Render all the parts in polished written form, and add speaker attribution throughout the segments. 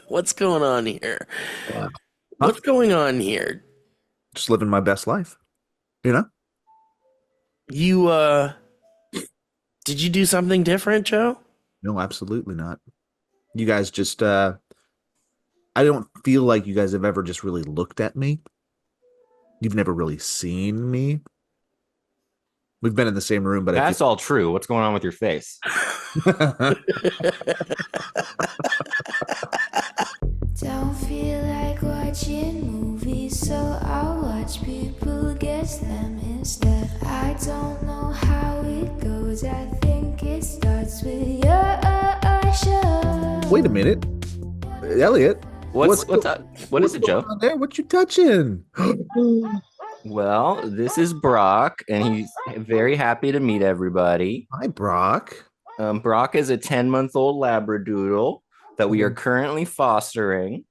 Speaker 1: What's going on here?
Speaker 2: Wow. Huh?
Speaker 1: What's going on here?
Speaker 2: Just living my best life, you know?
Speaker 1: You did you do something different, Joe?
Speaker 2: No, absolutely not. You guys just I don't feel like you guys have ever just really looked at me. You've never really seen me. We've been in the same room, but I feel
Speaker 3: That's all true. What's going on with your face?
Speaker 4: Don't feel like watching movies, so I'll watch people guess them instead. I don't know how it goes, I think it starts with your show.
Speaker 2: Wait a minute. Elliot,
Speaker 3: What's what's up? What is
Speaker 2: what's
Speaker 3: it,
Speaker 2: going
Speaker 3: Joe?
Speaker 2: on there? What you touching?
Speaker 3: Well, this is Brock, and he's very happy to meet everybody.
Speaker 2: Hi, Brock.
Speaker 3: Brock is a 10-month-old Labradoodle that we are currently fostering,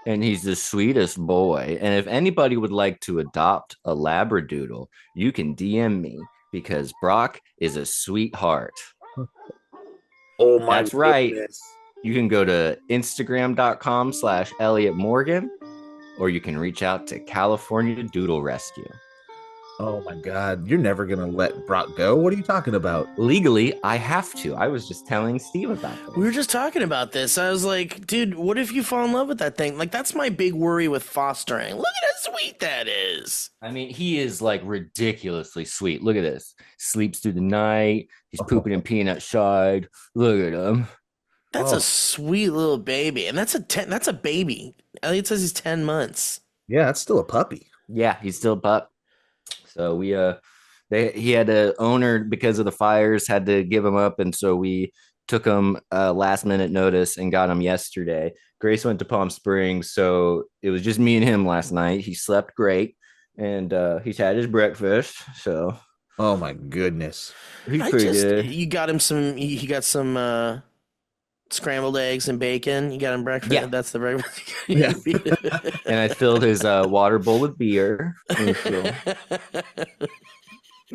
Speaker 3: and he's the sweetest boy. And if anybody would like to adopt a Labradoodle, you can DM me because Brock is a sweetheart.
Speaker 2: Oh my
Speaker 3: That's right.
Speaker 2: goodness.
Speaker 3: You can go to Instagram.com/Elliot Morgan, or you can reach out to California Doodle Rescue.
Speaker 2: Oh my God. You're never gonna let Brock go. What are you talking about?
Speaker 3: Legally, I have to. I was just telling Steve about
Speaker 1: We were
Speaker 3: this.
Speaker 1: just talking about this. I was like, dude, what if you fall in love with that thing? Like that's my big worry with fostering. Look at how sweet that is.
Speaker 3: I mean, he is like ridiculously sweet. Look at this. Sleeps through the night. He's pooping in peanut shide. Look at him.
Speaker 1: That's a
Speaker 2: Oh,
Speaker 1: sweet little baby. And that's a baby. Elliot says he's 10 months.
Speaker 2: yeah, that's still a puppy.
Speaker 3: Yeah, he's still a pup. So he had a owner because of the fires had to give him up, and so we took him last minute notice and got him yesterday. Grace went to Palm Springs, so it was just me and him last night. He slept great, and he's had his breakfast, so
Speaker 2: Oh my goodness.
Speaker 3: he's pretty good.
Speaker 1: You got him some, he got some, scrambled eggs and bacon. You got him
Speaker 3: Yeah,
Speaker 1: breakfast. That's the breakfast.
Speaker 2: Yeah.
Speaker 3: and I filled his water bowl with beer. And so-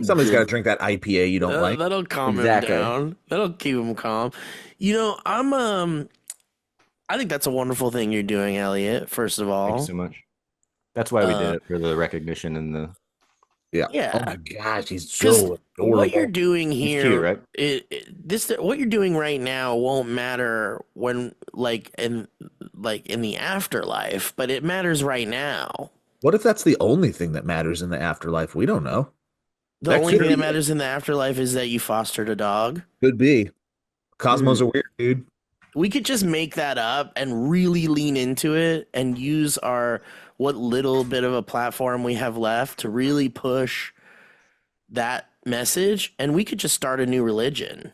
Speaker 2: Somebody's got to drink that IPA you don't like.
Speaker 1: That'll calm
Speaker 3: Exactly.
Speaker 1: him down. That'll keep him calm. I think that's a wonderful thing you're doing, Elliot. First of
Speaker 3: Thank you
Speaker 1: all,
Speaker 3: so much. That's why we
Speaker 1: uh,
Speaker 3: did it for the recognition and the.
Speaker 2: Yeah. Oh
Speaker 1: yeah,
Speaker 2: my gosh, he's
Speaker 1: because
Speaker 2: so
Speaker 1: what you're
Speaker 2: adorable.
Speaker 1: doing
Speaker 3: He's cute,
Speaker 1: here,
Speaker 3: right?
Speaker 1: what you're doing right now won't matter when, like in the afterlife, but it matters right now.
Speaker 2: What if that's the only thing that matters in the afterlife? We don't know.
Speaker 1: The
Speaker 2: That
Speaker 1: only
Speaker 2: could
Speaker 1: thing that
Speaker 2: be.
Speaker 1: matters in the afterlife is that you fostered a dog.
Speaker 2: Could be. Cosmos
Speaker 1: Hmm.
Speaker 2: are weird, dude.
Speaker 1: We could just make that up and really lean into it and use our what little bit of a platform we have left to really push that message, and we could just start a new religion.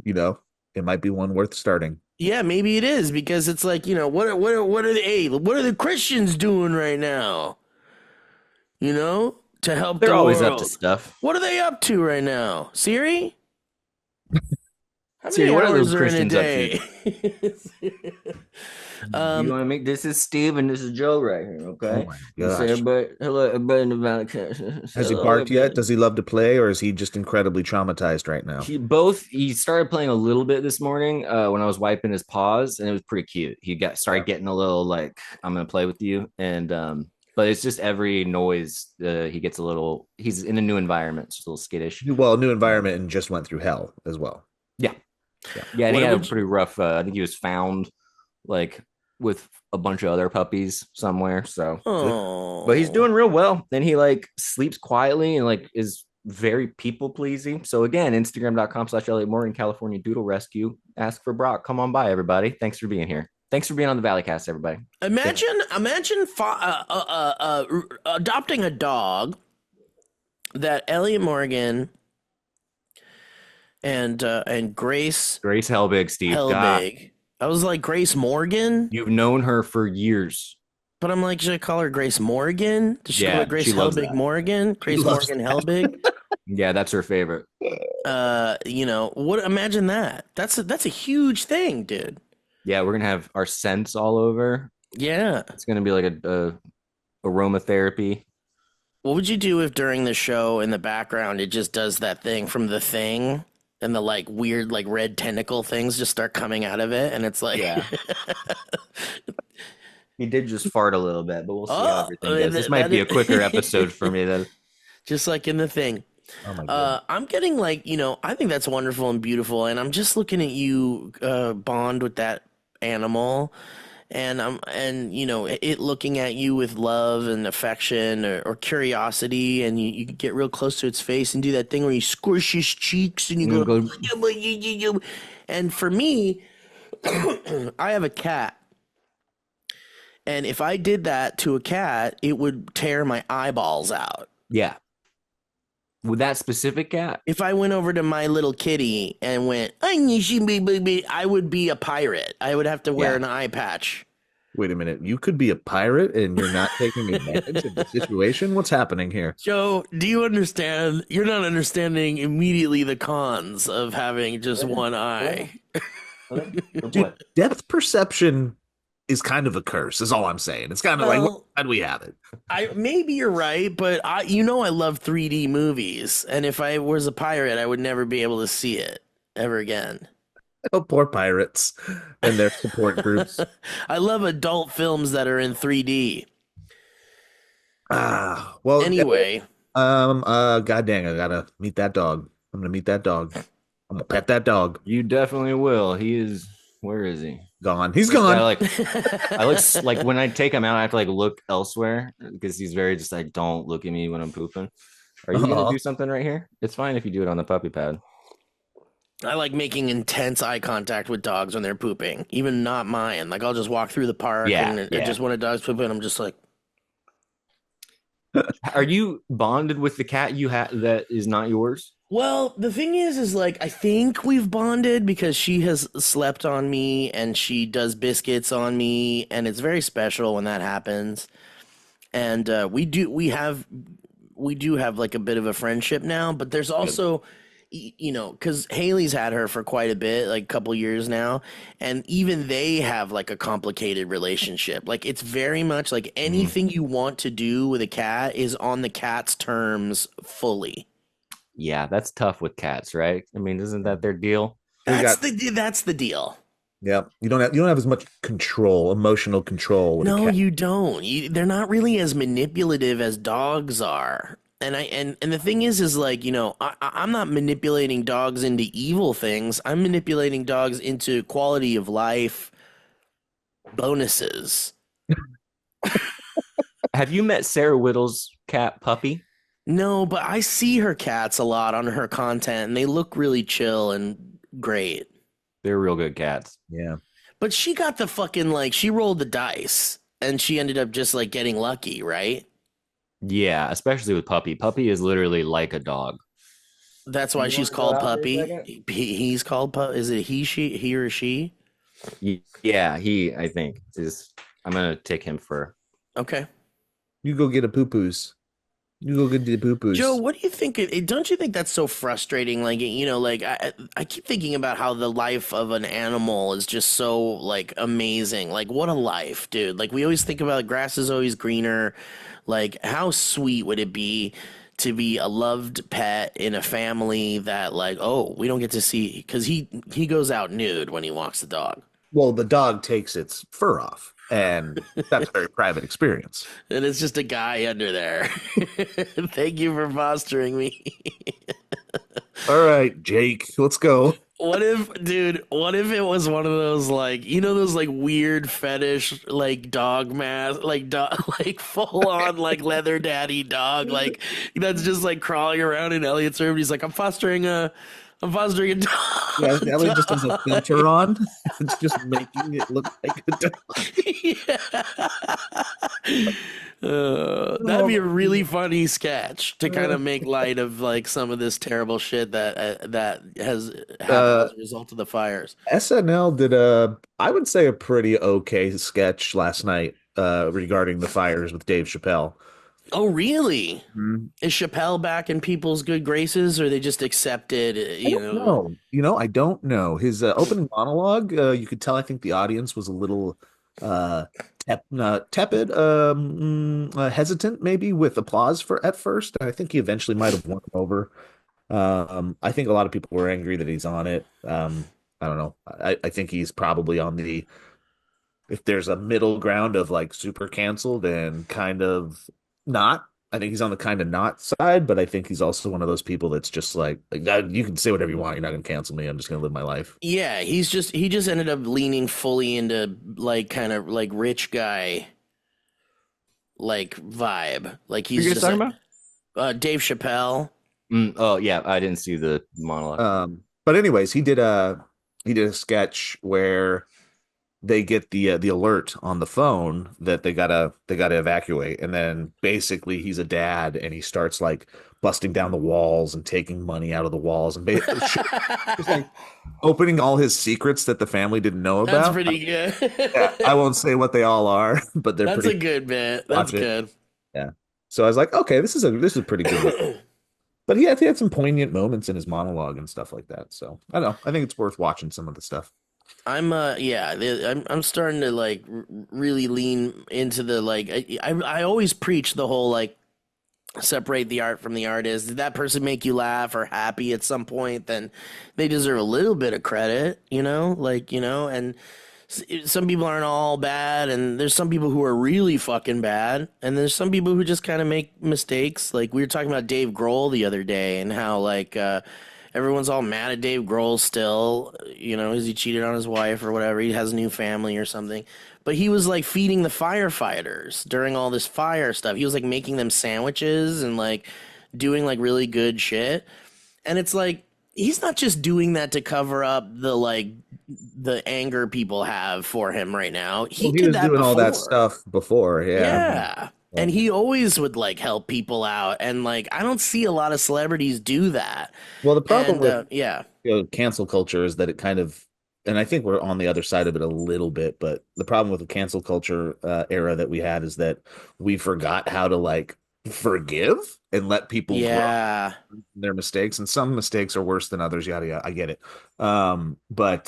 Speaker 2: You know, it might be one worth starting.
Speaker 1: Yeah, maybe it is because it's like, what are the Christians doing right now? To help
Speaker 3: They're
Speaker 1: the
Speaker 3: always up to
Speaker 1: world.
Speaker 3: stuff.
Speaker 1: What are they up to right now? Siri? How
Speaker 3: Siri,
Speaker 1: many
Speaker 3: what are
Speaker 1: hours
Speaker 3: those
Speaker 1: are in a
Speaker 3: Christians up to?
Speaker 1: day?
Speaker 3: You
Speaker 1: um
Speaker 3: want to make this is Steve and this is Joe right here,
Speaker 2: Oh
Speaker 3: okay?
Speaker 2: my
Speaker 3: You say
Speaker 2: gosh.
Speaker 3: everybody, hello, everybody in the Valley.
Speaker 2: Has he
Speaker 3: Hello,
Speaker 2: barked yet?
Speaker 3: everybody.
Speaker 2: Does he love to play, or is he just incredibly traumatized right now?
Speaker 3: He started playing a little bit this morning when I was wiping his paws, and it was pretty cute. He got
Speaker 2: Yeah.
Speaker 3: started getting a little like I'm gonna play with you, and but it's just every noise he gets a little. He's in a new environment, it's just a little skittish.
Speaker 2: Well, new environment and just went through hell as well.
Speaker 3: Yeah,
Speaker 2: Yeah.
Speaker 3: yeah, and he
Speaker 1: what
Speaker 3: had a
Speaker 1: would you,
Speaker 3: pretty rough. I think he was found like with a bunch of other puppies somewhere. So, but he's
Speaker 1: oh
Speaker 3: doing real well. And he like sleeps quietly and like is very people pleasing. So again, Instagram.com/Elliot Morgan, California Doodle Rescue. Ask for Brock. Come on by, everybody. Thanks for being here. Thanks for being on the Valleycast, everybody.
Speaker 1: imagine adopting a dog that Elliot Morgan and Grace
Speaker 3: Grace Helbig, Steve. God,
Speaker 1: Helbig. I was like Grace Morgan,
Speaker 3: you've known her for years.
Speaker 1: but I'm like, should I call her Grace Morgan? Does she go by
Speaker 3: Yeah,
Speaker 1: Grace
Speaker 3: she loves
Speaker 1: Helbig
Speaker 3: that.
Speaker 1: Morgan?
Speaker 2: He
Speaker 1: Grace
Speaker 2: loves
Speaker 1: Morgan
Speaker 2: that.
Speaker 1: Helbig?
Speaker 3: Yeah, that's her favorite.
Speaker 1: What? Imagine that. That's a huge thing, dude.
Speaker 3: Yeah, we're gonna have our scents all over.
Speaker 1: Yeah.
Speaker 3: It's gonna be like a aromatherapy.
Speaker 1: What would you do if during the show in the background it just does that thing from The Thing? and the like weird like red tentacle things just start coming out of it, and it's like,
Speaker 3: Yeah. He did just fart a little bit, but we'll see how
Speaker 1: oh,
Speaker 3: everything goes. This might
Speaker 1: that
Speaker 3: be a quicker
Speaker 1: is
Speaker 3: episode for me then.
Speaker 1: just like in the thing.
Speaker 2: Oh my god.
Speaker 1: I'm getting like, I think that's wonderful and beautiful, and I'm just looking at you bond with that animal, and it looking at you with love and affection or curiosity, and you get real close to its face and do that thing where you squish his cheeks and you
Speaker 3: I'm
Speaker 1: go,
Speaker 3: gonna
Speaker 1: and for me, I have a cat. And if I did that to a cat, it would tear my eyeballs out.
Speaker 3: Yeah. With that specific cat?
Speaker 1: If I went over to my little kitty and went, I would be a pirate. I would have to wear an eye patch.
Speaker 2: Wait a minute. You could be a pirate and you're not taking advantage of the situation? What's happening here?
Speaker 1: Joe, do you understand? You're not understanding immediately the cons of having just one eye.
Speaker 2: Dude, depth perception is kind of a curse, is all I'm saying. It's kind of like, how do we have it?
Speaker 1: Maybe you're right, but I love 3D movies, and if I was a pirate, I would never be able to see it ever again.
Speaker 2: Oh, poor pirates and their support groups.
Speaker 1: I love adult films that are in 3D.
Speaker 2: Well,
Speaker 1: Anyway,
Speaker 2: god dang, I gotta meet that dog. I'm gonna meet that dog. I'm gonna pet that dog.
Speaker 3: You definitely will. He is. Where is he?
Speaker 2: Gone. He's gone.
Speaker 3: I look like when I take him out, I have to like look elsewhere because he's very just like, don't look at me when I'm pooping. Are you gonna do something right here? It's fine if you do it on the puppy pad.
Speaker 1: I like making intense eye contact with dogs when they're pooping, even not mine. Like I'll just walk through the park and just when a dog's pooping, I'm just like.
Speaker 3: Are you bonded with the cat you have that is not yours?
Speaker 1: Well, the thing is like I think we've bonded because she has slept on me and she does biscuits on me, and it's very special when that happens. And we do have like a bit of a friendship now, but there's also, because Haley's had her for quite a bit, like a couple years now, and even they have like a complicated relationship. Like it's very much like anything you want to do with a cat is on the cat's terms fully.
Speaker 3: Yeah, that's tough with cats, right? I mean, isn't that their deal?
Speaker 1: That's the deal.
Speaker 2: Yeah, you don't have as much control, emotional control. With
Speaker 1: No,
Speaker 2: a cat.
Speaker 1: you don't. They're not really as manipulative as dogs are. And the thing is like, I'm not manipulating dogs into evil things. I'm manipulating dogs into quality of life bonuses.
Speaker 3: Have you met Sarah Whittle's cat Puppy?
Speaker 1: No, but I see her cats a lot on her content, and they look really chill and great.
Speaker 3: They're real good cats.
Speaker 2: Yeah.
Speaker 1: But she got the fucking, like, she rolled the dice, and she ended up just, like, getting lucky, right?
Speaker 3: Yeah, especially with Puppy. Puppy is literally like a dog.
Speaker 1: That's why she's called Puppy. He's called Puppy. Is it he or she?
Speaker 3: Yeah, he, I think, is. I'm going to take him for.
Speaker 1: Okay.
Speaker 2: You go get a poo-poos. You go get the poo-poos.
Speaker 1: Joe, what do you think? Don't you think that's so frustrating? Like, like I keep thinking about how the life of an animal is just so like amazing. Like, what a life, dude. Like, we always think about grass is always greener. Like, how sweet would it be to be a loved pet in a family that like, oh, we don't get to see because he goes out nude when he walks the dog.
Speaker 2: Well, the dog takes its fur off, and that's a very private experience.
Speaker 1: And it's just a guy under there. Thank you for fostering me.
Speaker 2: All right, Jake, let's go.
Speaker 1: What if it was one of those like, those like weird fetish like dog mask, like dog, like full on like leather daddy dog, like that's just like crawling around in Elliot's room. He's like, I'm fostering a dog.
Speaker 2: Yeah, Elliot just has a filter on. It's just making it look like a dog.
Speaker 1: Yeah. That'd be a really funny sketch to kind of make light of like some of this terrible shit that has happened as a result of the fires.
Speaker 2: SNL did I would say a pretty okay sketch last night regarding the fires with Dave Chappelle.
Speaker 1: Oh, really?
Speaker 2: Mm-hmm.
Speaker 1: Is Chappelle back in people's good graces, or they just accepted?
Speaker 2: I don't know. His opening monologue, you could tell. I think the audience was a little tepid, hesitant, maybe with applause at first. I think he eventually might have won them over. I think a lot of people were angry that he's on it. I don't know. I think he's probably on the if there's a middle ground of like super canceled and kind of not. I think he's on the kind of not side, but I think he's also one of those people that's just like you can say whatever you want. You're not going to cancel me. I'm just going to live my life.
Speaker 1: Yeah, he just ended up leaning fully into like kind of like rich guy like vibe. Like
Speaker 3: Who
Speaker 1: he's
Speaker 3: you guys
Speaker 1: just
Speaker 3: talking
Speaker 1: like
Speaker 3: about?
Speaker 1: Dave Chappelle.
Speaker 3: Oh yeah, I didn't see the monologue.
Speaker 2: But anyways, he did a sketch where they get the alert on the phone that they gotta evacuate, and then basically he's a dad and he starts like busting down the walls and taking money out of the walls and just like opening all his secrets that the family didn't know
Speaker 1: That's
Speaker 2: about.
Speaker 1: pretty good.
Speaker 2: Yeah, I won't say what they all are, but they're
Speaker 1: That's a
Speaker 2: pretty.
Speaker 1: good bit. That's
Speaker 2: Watch it.
Speaker 1: good.
Speaker 2: Yeah. So I was like, okay, this is a pretty good one. But he had some poignant moments in his monologue and stuff like that. So I don't know. I think it's worth watching some of the stuff.
Speaker 1: I'm starting to like really lean into the like I always preach the whole like separate the art from the artist. Did that person make you laugh or happy at some point? Then they deserve a little bit of credit, like, and some people aren't all bad, and there's some people who are really fucking bad, and there's some people who just kind of make mistakes. Like we were talking about Dave Grohl the other day, and how like everyone's all mad at Dave Grohl still, because he cheated on his wife or whatever. He has a new family or something. But he was like feeding the firefighters during all this fire stuff. He was like making them sandwiches and like doing like really good shit. And it's like he's not just doing that to cover up the anger people have for him right now. He
Speaker 2: Well, he
Speaker 1: did
Speaker 2: was
Speaker 1: that
Speaker 2: doing all that
Speaker 1: before.
Speaker 2: stuff before, yeah.
Speaker 1: Yeah. And he always would like help people out, and like I don't see a lot of celebrities do that.
Speaker 2: Well, the problem
Speaker 1: And
Speaker 2: with
Speaker 1: yeah.
Speaker 2: cancel culture is that it kind of, and I think we're on the other side of it a little bit, but the problem with the cancel culture era that we had is that we forgot how to like forgive and let people grow
Speaker 1: Yeah.
Speaker 2: their mistakes, and some mistakes are worse than others. Yada yada. I get it. But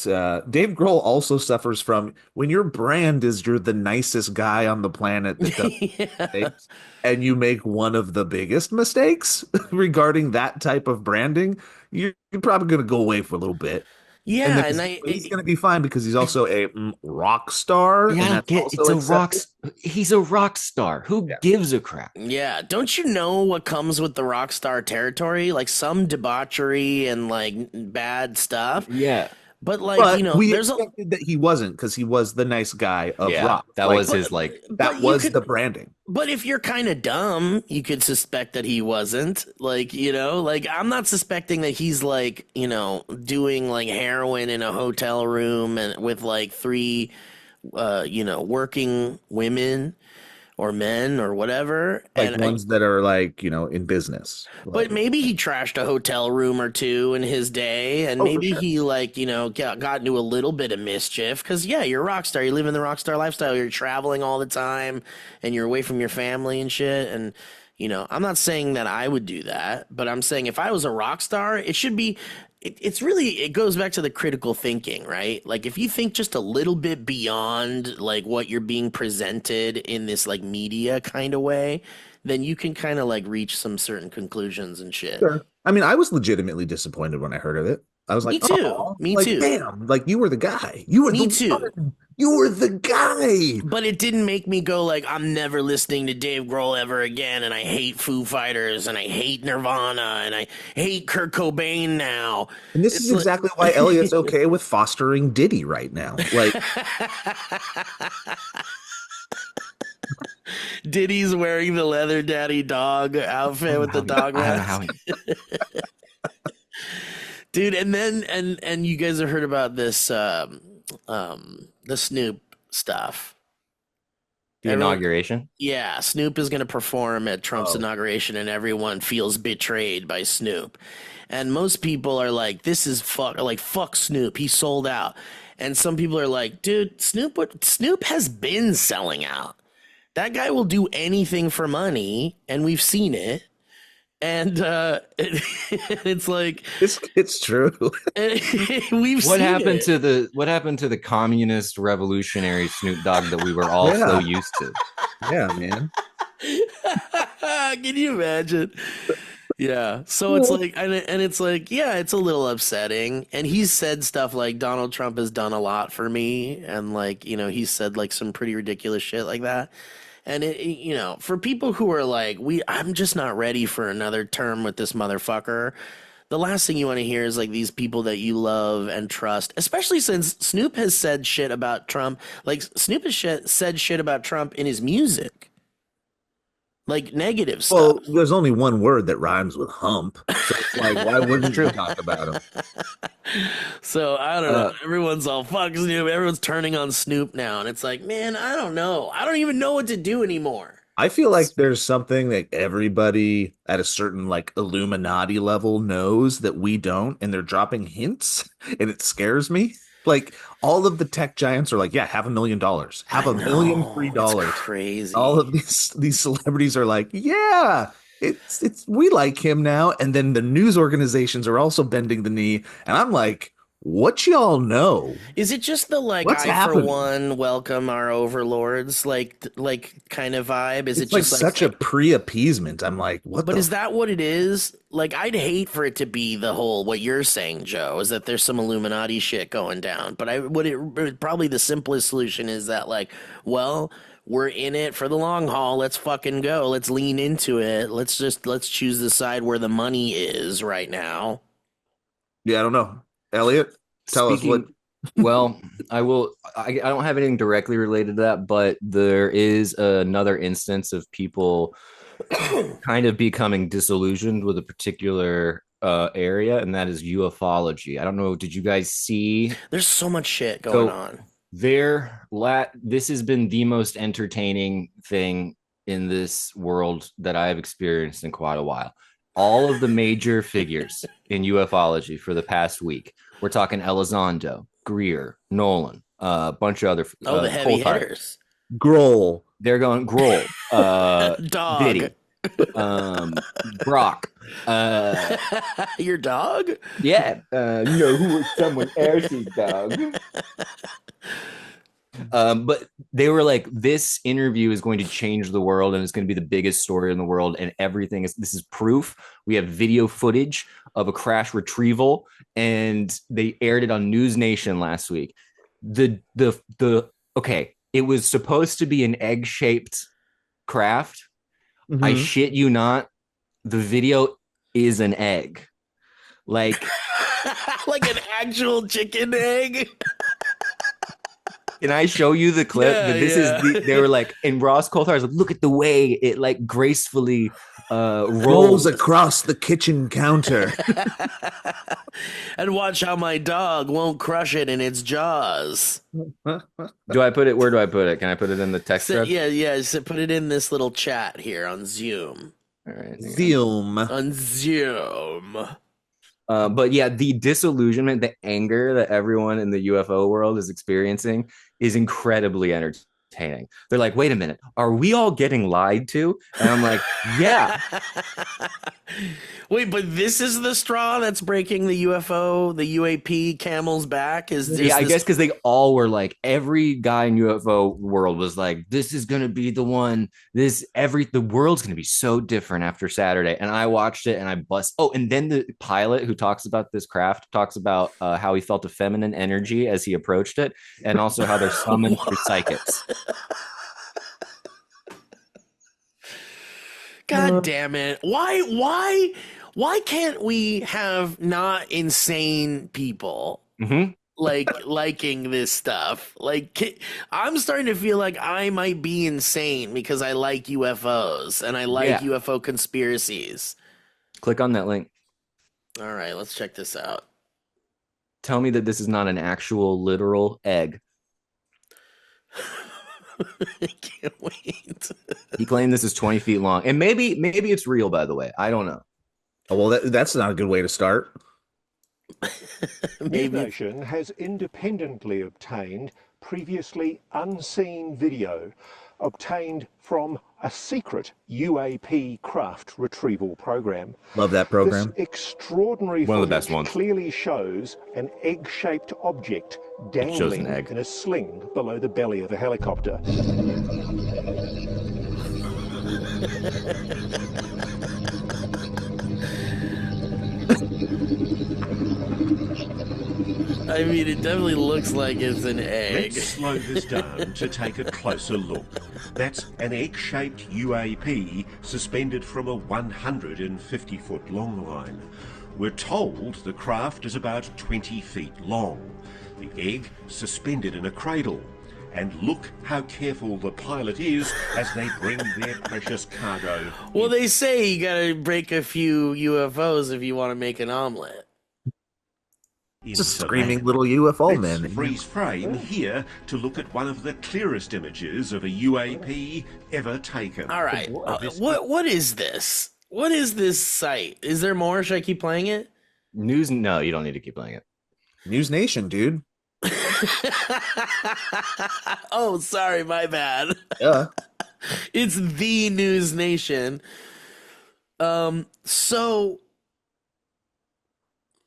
Speaker 2: Dave Grohl also suffers from when your brand is you're the nicest guy on the planet that does
Speaker 1: Yeah.
Speaker 2: mistakes, and you make one of the biggest mistakes regarding that type of branding, you're probably going to go away for a little bit. And then
Speaker 1: Yeah, and
Speaker 2: he's going to be fine because he's also a rock star,
Speaker 3: Yeah, I
Speaker 2: and
Speaker 3: don't
Speaker 2: that's
Speaker 3: get
Speaker 2: also
Speaker 3: it's a
Speaker 2: accepted.
Speaker 3: he's a rock star. Who
Speaker 2: Yeah.
Speaker 3: gives a crap?
Speaker 1: yeah, don't you know what comes with the rock star territory? Like some debauchery and like bad stuff.
Speaker 3: Yeah.
Speaker 1: But like,
Speaker 2: But we
Speaker 1: there's a
Speaker 2: expected that he wasn't because he was the nice guy of
Speaker 3: Yeah.
Speaker 2: rock.
Speaker 3: That
Speaker 2: Like
Speaker 3: was his like
Speaker 1: but
Speaker 2: that
Speaker 1: you
Speaker 2: was
Speaker 1: could
Speaker 2: the branding.
Speaker 1: but if you're kind of dumb, you could suspect that he wasn't. Like, like I'm not suspecting that he's like, doing like heroin in a hotel room and with like three working women or men or whatever.
Speaker 2: Like
Speaker 1: And
Speaker 2: ones that are like, in business.
Speaker 1: but
Speaker 2: Like,
Speaker 1: maybe he trashed a hotel room or two in his day, and
Speaker 2: oh, for
Speaker 1: maybe
Speaker 2: sure.
Speaker 1: he like got into a little bit of mischief. Because yeah, you're a rock star. You live in the rock star lifestyle. You're traveling all the time, and you're away from your family and shit. And I'm not saying that I would do that, but I'm saying if I was a rock star, it should be. It goes back to the critical thinking, right? Like if you think just a little bit beyond like what you're being presented in this like media kind of way, then you can kind of like reach some certain conclusions and shit.
Speaker 2: Sure. I mean, I was legitimately disappointed when I heard of it. I was
Speaker 1: Me
Speaker 2: like,
Speaker 1: too.
Speaker 2: oh,
Speaker 1: Me
Speaker 2: like,
Speaker 1: too.
Speaker 2: damn, like you were the guy. You were
Speaker 1: Me
Speaker 2: the
Speaker 1: too.
Speaker 2: one. You were the guy.
Speaker 1: But it didn't make me go like I'm never listening to Dave Grohl ever again, and I hate Foo Fighters, and I hate Nirvana, and I hate Kurt Cobain now.
Speaker 2: And this
Speaker 1: It's
Speaker 2: is
Speaker 1: like
Speaker 2: exactly why Elliot's okay with fostering Diddy right now. Like,
Speaker 1: Diddy's wearing the leather daddy dog outfit with the dog
Speaker 3: I don't know
Speaker 1: mask.
Speaker 3: how he
Speaker 1: Dude, and then and you guys have heard about this the Snoop stuff.
Speaker 3: the
Speaker 1: Everyone-
Speaker 3: inauguration.
Speaker 1: Yeah, Snoop is going to perform at Trump's
Speaker 2: Oh.
Speaker 1: inauguration, and everyone feels betrayed by Snoop. And most people are like, "This is fuck Snoop. He sold out." And some people are like, "Dude, Snoop has been selling out. That guy will do anything for money, and we've seen it." And it's like
Speaker 2: it's true.
Speaker 1: we've
Speaker 3: What
Speaker 1: seen
Speaker 3: happened
Speaker 1: it.
Speaker 3: to the communist revolutionary Snoop Dogg that we were all so
Speaker 2: Yeah.
Speaker 3: used to?
Speaker 2: Yeah, man.
Speaker 1: Can you imagine? Yeah. So it's like, and it's like, yeah, it's a little upsetting. And he's said stuff like Donald Trump has done a lot for me. And like, he's said like some pretty ridiculous shit like that. And for people who are like, I'm just not ready for another term with this motherfucker. The last thing you want to hear is like these people that you love and trust, especially since Snoop has said shit about Trump. Like Snoop has said shit about Trump in his music, like negative stuff.
Speaker 2: Well, there's only one word that rhymes with hump. So it's like, why wouldn't you talk about him?
Speaker 1: So I don't know. Everyone's all fuck Snoop. Everyone's turning on Snoop now, and it's like, man, I don't know. I don't even know what to do anymore.
Speaker 2: I feel like there's something that everybody at a certain like Illuminati level knows that we don't, and they're dropping hints, and it scares me. Like all of the tech giants are like, yeah, have $1 million, have $1 million free dollars.
Speaker 1: Crazy.
Speaker 2: All of these celebrities are like, yeah, it's we like him now, and then the news organizations are also bending the knee, and I'm like, what y'all know?
Speaker 1: Is it just the like
Speaker 2: What's
Speaker 1: I
Speaker 2: happening?
Speaker 1: for one welcome our overlords like kind of vibe? Is
Speaker 2: It's
Speaker 1: it just
Speaker 2: like such a pre-appeasement? I'm like, what?
Speaker 1: But is that what it is? Like, I'd hate for it to be the whole what you're saying, Joe, is that there's some Illuminati shit going down. But probably the simplest solution is that like, well, we're in it for the long haul. Let's fucking go. Let's lean into it. Let's choose the side where the money is right now.
Speaker 2: Yeah, I don't know. Elliot, tell us what.
Speaker 3: Well, I don't have anything directly related to that, but there is another instance of people kind of becoming disillusioned with a particular area, and that is ufology. I don't know. Did you guys see?
Speaker 1: There's so much shit going on.
Speaker 3: This has been the most entertaining thing in this world that I have experienced in quite a while. All of the major figures in ufology for the past week. We're talking Elizondo, Greer, Nolan, a bunch of other
Speaker 1: the heavy hitters.
Speaker 2: Grohl.
Speaker 3: They're going Grohl,
Speaker 1: dog,
Speaker 3: Diddy, Brock,
Speaker 1: your dog.
Speaker 3: Yeah, who was someone else's dog. But they were like, this interview is going to change the world and it's going to be the biggest story in the world, and this is proof. We have video footage of a crash retrieval, and they aired it on News Nation last week. Okay, it was supposed to be an egg-shaped craft. Mm-hmm. I shit you not, the video is an egg. Like
Speaker 1: like an actual chicken egg.
Speaker 3: Can I show you the clip? They were like, and Ross Coulthard was like, look at the way it like gracefully rolls
Speaker 2: across the kitchen counter.
Speaker 1: And watch how my dog won't crush it in its jaws.
Speaker 3: Where do I put it? Can I put it in the text thread?
Speaker 1: Yeah. So put it in this little chat here on Zoom.
Speaker 3: All right.
Speaker 2: Zoom.
Speaker 1: On Zoom.
Speaker 3: But yeah, the disillusionment, the anger that everyone in the UFO world is experiencing is incredibly entertaining. They're like, wait a minute, are we all getting lied to? And I'm like, yeah.
Speaker 1: Wait, but this is the straw that's breaking the UAP camel's back?
Speaker 3: I guess because they all were like, every guy in UFO world was like, this is going to be the one. The world's going to be so different after Saturday. And I watched it and I bust. Oh, and then the pilot who talks about this craft talks about how he felt a feminine energy as he approached it, and also how they're summoned through psychics.
Speaker 1: God damn it. Why can't we have not insane people liking this stuff? Like, I'm starting to feel like I might be insane because I like UFOs and I like UFO conspiracies.
Speaker 3: Click on that link.
Speaker 1: All right, let's check this out.
Speaker 3: Tell me that this is not an actual literal egg.
Speaker 1: I can't wait.
Speaker 3: He claimed this is 20 feet long, and maybe it's real. By the way, I don't know.
Speaker 2: Oh, well, that's not a good way to start.
Speaker 5: News Nation has independently obtained previously unseen video obtained from a secret UAP craft retrieval program.
Speaker 2: Love that program.
Speaker 5: This extraordinary
Speaker 3: one of the best ones
Speaker 5: clearly shows an egg-shaped object dangling in a sling below the belly of a helicopter.
Speaker 1: I mean, it definitely looks like it's an egg.
Speaker 5: Let's slow this down to take a closer look. That's an egg-shaped UAP suspended from a 150-foot long line. We're told the craft is about 20 feet long. The egg suspended in a cradle. And look how careful the pilot is as they bring their precious cargo.
Speaker 1: Well, they say you gotta break a few UFOs if you want to make an omelet.
Speaker 2: It's a screaming little UFO
Speaker 5: Let's
Speaker 2: man.
Speaker 5: freeze frame here to look at one of the clearest images of a UAP ever taken.
Speaker 1: All right, what is this? What is this site? Is there more? Should I keep playing it?
Speaker 3: News? No, you don't need to keep playing it.
Speaker 2: News Nation, dude.
Speaker 1: Oh, sorry, my bad.
Speaker 2: Yeah.
Speaker 1: It's the News Nation. So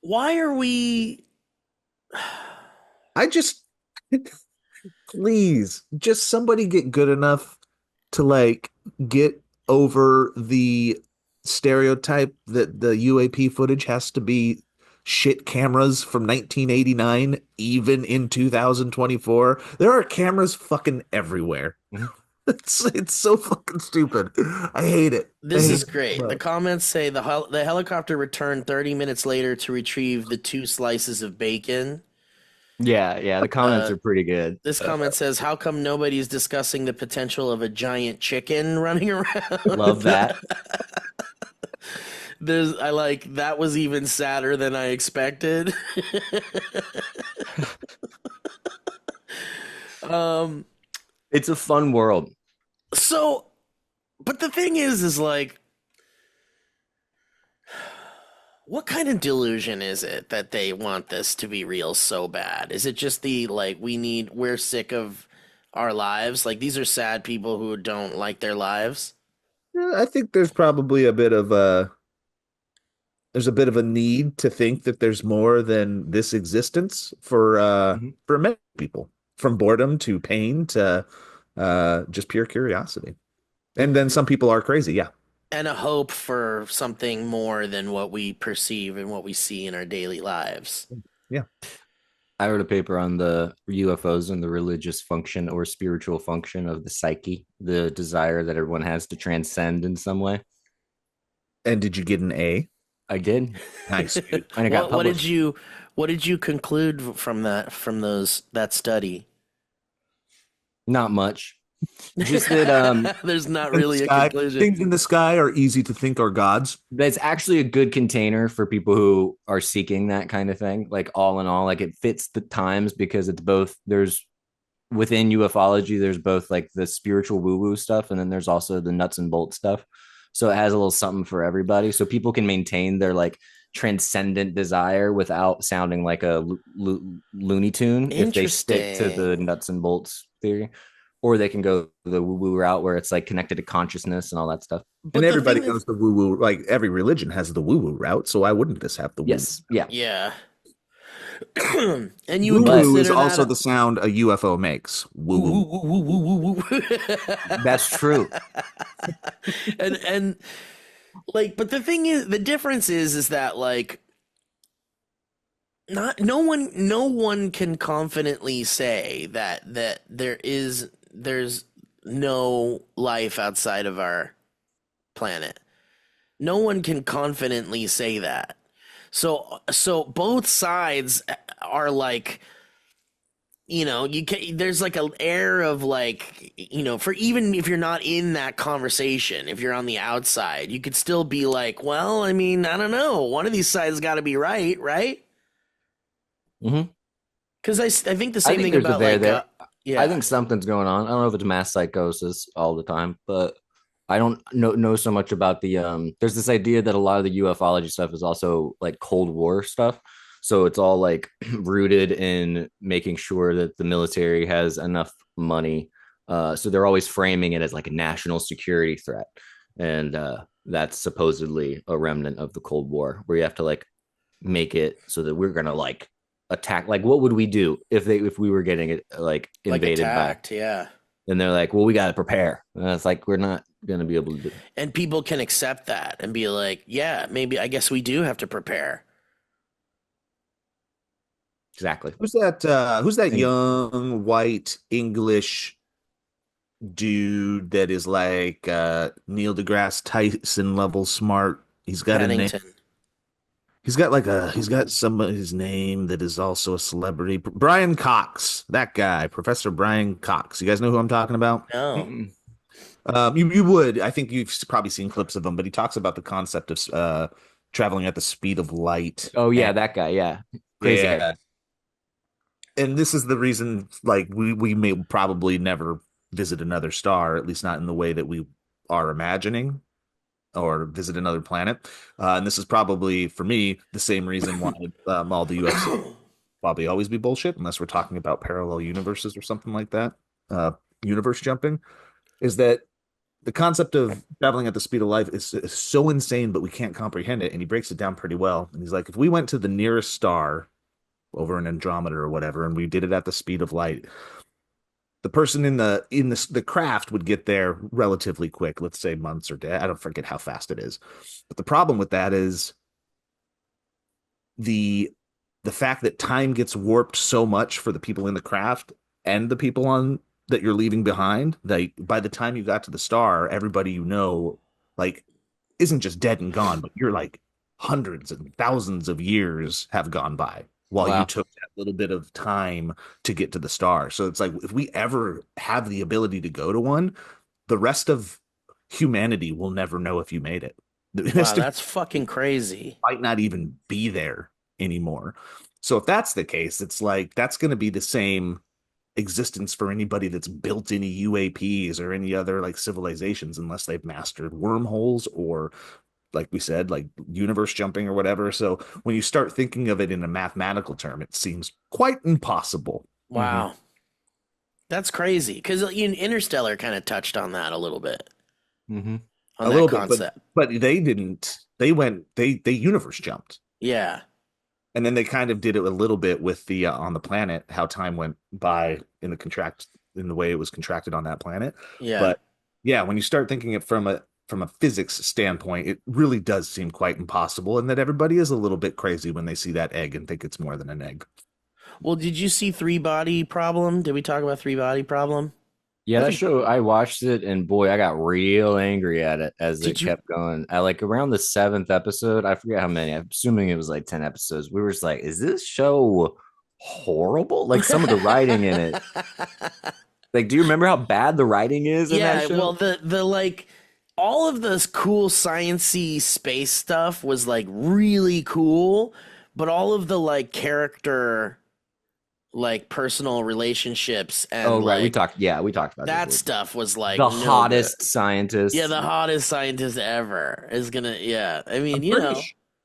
Speaker 1: why are we?
Speaker 2: I just please just somebody get good enough to like get over the stereotype that the UAP footage has to be shit cameras from 1989 even in 2024. There are cameras fucking everywhere. It's so fucking stupid. I hate it.
Speaker 1: This is great. The comments say the helicopter returned 30 minutes later to retrieve the 2 slices of bacon.
Speaker 3: Yeah, the comments are pretty good.
Speaker 1: This comment says, how come nobody's discussing the potential of a giant chicken running around?
Speaker 3: Love that.
Speaker 1: That was even sadder than I expected.
Speaker 3: It's a fun world.
Speaker 1: So, but the thing is like, what kind of delusion is it that they want this to be real so bad? Is it just we're sick of our lives? Like, these are sad people who don't like their lives?
Speaker 2: Yeah, I think there's probably a bit of a need to think that there's more than this existence for many people, from boredom to pain to just pure curiosity. And then some people are crazy, yeah.
Speaker 1: And a hope for something more than what we perceive and what we see in our daily lives.
Speaker 2: Yeah.
Speaker 3: I wrote a paper on the UFOs and the religious function or spiritual function of the psyche, the desire that everyone has to transcend in some way.
Speaker 2: And did you get an A?
Speaker 3: I did.
Speaker 2: Nice.
Speaker 3: And it got published.
Speaker 1: What did you conclude from that study?
Speaker 3: Not much. Just that
Speaker 1: there's not really a conclusion.
Speaker 2: Things in the sky are easy to think are gods.
Speaker 3: That's actually a good container for people who are seeking that kind of thing. Like, all in all, like, it fits the times because it's both. There's within ufology, there's both like the spiritual woo-woo stuff, and then there's also the nuts and bolts stuff. So it has a little something for everybody. So people can maintain their like transcendent desire without sounding like a Looney Tune if they stick to the nuts and bolts theory. Or they can go the woo-woo route where it's like connected to consciousness and all that stuff.
Speaker 2: And everybody goes the woo-woo. Like, every religion has the woo-woo route, so why wouldn't this have the woo-woo?
Speaker 3: Yes. Yeah.
Speaker 1: Yeah. And you would
Speaker 2: woo-woo is
Speaker 1: consider
Speaker 2: also
Speaker 1: that
Speaker 2: the sound a UFO makes. Woo-woo.
Speaker 3: That's true.
Speaker 1: and like, but the thing is, the difference is that like, no one can confidently say that there's no life outside of our planet. No one can confidently say that. So both sides are like, there's like an air of like, for even if you're not in that conversation, if you're on the outside, you could still be like, well, I mean, I don't know. One of these sides got to be right?
Speaker 3: Mm-hmm.
Speaker 1: Because I think the same thing about like,
Speaker 3: yeah. I think something's going on. I don't know if it's mass psychosis all the time, but I don't know so much about the there's this idea that a lot of the ufology stuff is also like Cold War stuff. So it's all like rooted in making sure that the military has enough money. So they're always framing it as like a national security threat. And that's supposedly a remnant of the Cold War, where you have to like make it so that we're gonna like attack. Like, what would we do if we were getting it like invaded
Speaker 1: attacked,
Speaker 3: by?
Speaker 1: Yeah.
Speaker 3: And they're like, well, we got to prepare. And it's like, we're not going to be able to do it.
Speaker 1: And people can accept that and be like, yeah, maybe I guess we do have to prepare.
Speaker 3: Exactly.
Speaker 2: Who's that? Who's that
Speaker 3: And-
Speaker 2: young white English dude that is like Neil deGrasse Tyson level smart? He's got a name.
Speaker 1: Paddington.
Speaker 2: He's got somebody's name that is also a celebrity. Brian Cox, that guy, Professor Brian Cox. You guys know who I'm talking about?
Speaker 1: No.
Speaker 3: Mm-mm.
Speaker 2: You would. I think you've probably seen clips of him, but he talks about the concept of traveling at the speed of light.
Speaker 3: Oh yeah,
Speaker 2: And
Speaker 3: that guy. Yeah, crazy guy.
Speaker 2: yeah, and this is the reason, like we may probably never visit another star, at least not in the way that we are imagining, or visit another planet. And this is probably for me the same reason why all the UFC probably always be bullshit, unless we're talking about parallel universes or something like that. Universe jumping is that the concept of traveling at the speed of light is so insane, but we can't comprehend it. And he breaks it down pretty well. And he's like, if we went to the nearest star over in Andromeda or whatever, and we did it at the speed of light, the person in the craft would get there relatively quick. Let's say months or days. I don't forget how fast it is. But the problem with that is the the fact that time gets warped so much for the people in the craft and the people on that you're leaving behind. That by the time you got to the star, everybody you know, like, isn't just dead and gone, but you're like hundreds and thousands of years have gone by while you
Speaker 3: Wow.
Speaker 2: took that little bit of time to get to the star. So it's like if we ever have the ability to go to one, the rest of humanity will never know if you made it. The
Speaker 1: Wow,
Speaker 2: rest of
Speaker 1: that's fucking crazy.
Speaker 2: might not even be there anymore. So if that's the case, it's like that's going to be the same existence for anybody that's built any UAPs or any other like civilizations, unless they've mastered wormholes or, like we said, like universe jumping or whatever. So when you start thinking of it in a mathematical term, it seems quite impossible.
Speaker 1: Wow. That's crazy. Because Interstellar kind of touched on that a little bit.
Speaker 3: Mm-hmm.
Speaker 1: On
Speaker 2: A
Speaker 1: that
Speaker 2: little bit,
Speaker 1: concept.
Speaker 2: but they didn't. They universe jumped.
Speaker 1: Yeah.
Speaker 2: And then they kind of did it a little bit with the on the planet, how time went by in the way it was contracted on that planet.
Speaker 1: Yeah.
Speaker 2: But yeah, when you start thinking it from a physics standpoint, it really does seem quite impossible, and that everybody is a little bit crazy when they see that egg and think it's more than an egg.
Speaker 1: Well, did you see Three Body Problem? Did we talk about Three Body Problem?
Speaker 3: Yeah,
Speaker 2: I
Speaker 3: that
Speaker 2: think-
Speaker 3: show, I watched it and boy, I got real angry at it as
Speaker 1: Did
Speaker 3: it
Speaker 1: you-
Speaker 3: kept going. I like around the 7th episode, I forget how many, I'm assuming it was like 10 episodes. We were just like, is this show horrible? Like some of the writing in it. Like, do you remember how bad the writing is in
Speaker 1: Yeah,
Speaker 3: that show?
Speaker 1: well, the like all of this cool sciencey space stuff was like really cool, but all of the like character, like personal relationships and
Speaker 3: Oh, right. We
Speaker 1: like,
Speaker 3: talked about
Speaker 1: that
Speaker 3: this.
Speaker 1: stuff was like
Speaker 3: The
Speaker 1: no
Speaker 3: hottest
Speaker 1: good.
Speaker 3: scientist.
Speaker 1: Yeah, the hottest scientist ever is gonna. Yeah, I mean,
Speaker 2: I'm
Speaker 1: you
Speaker 2: pretty
Speaker 1: know.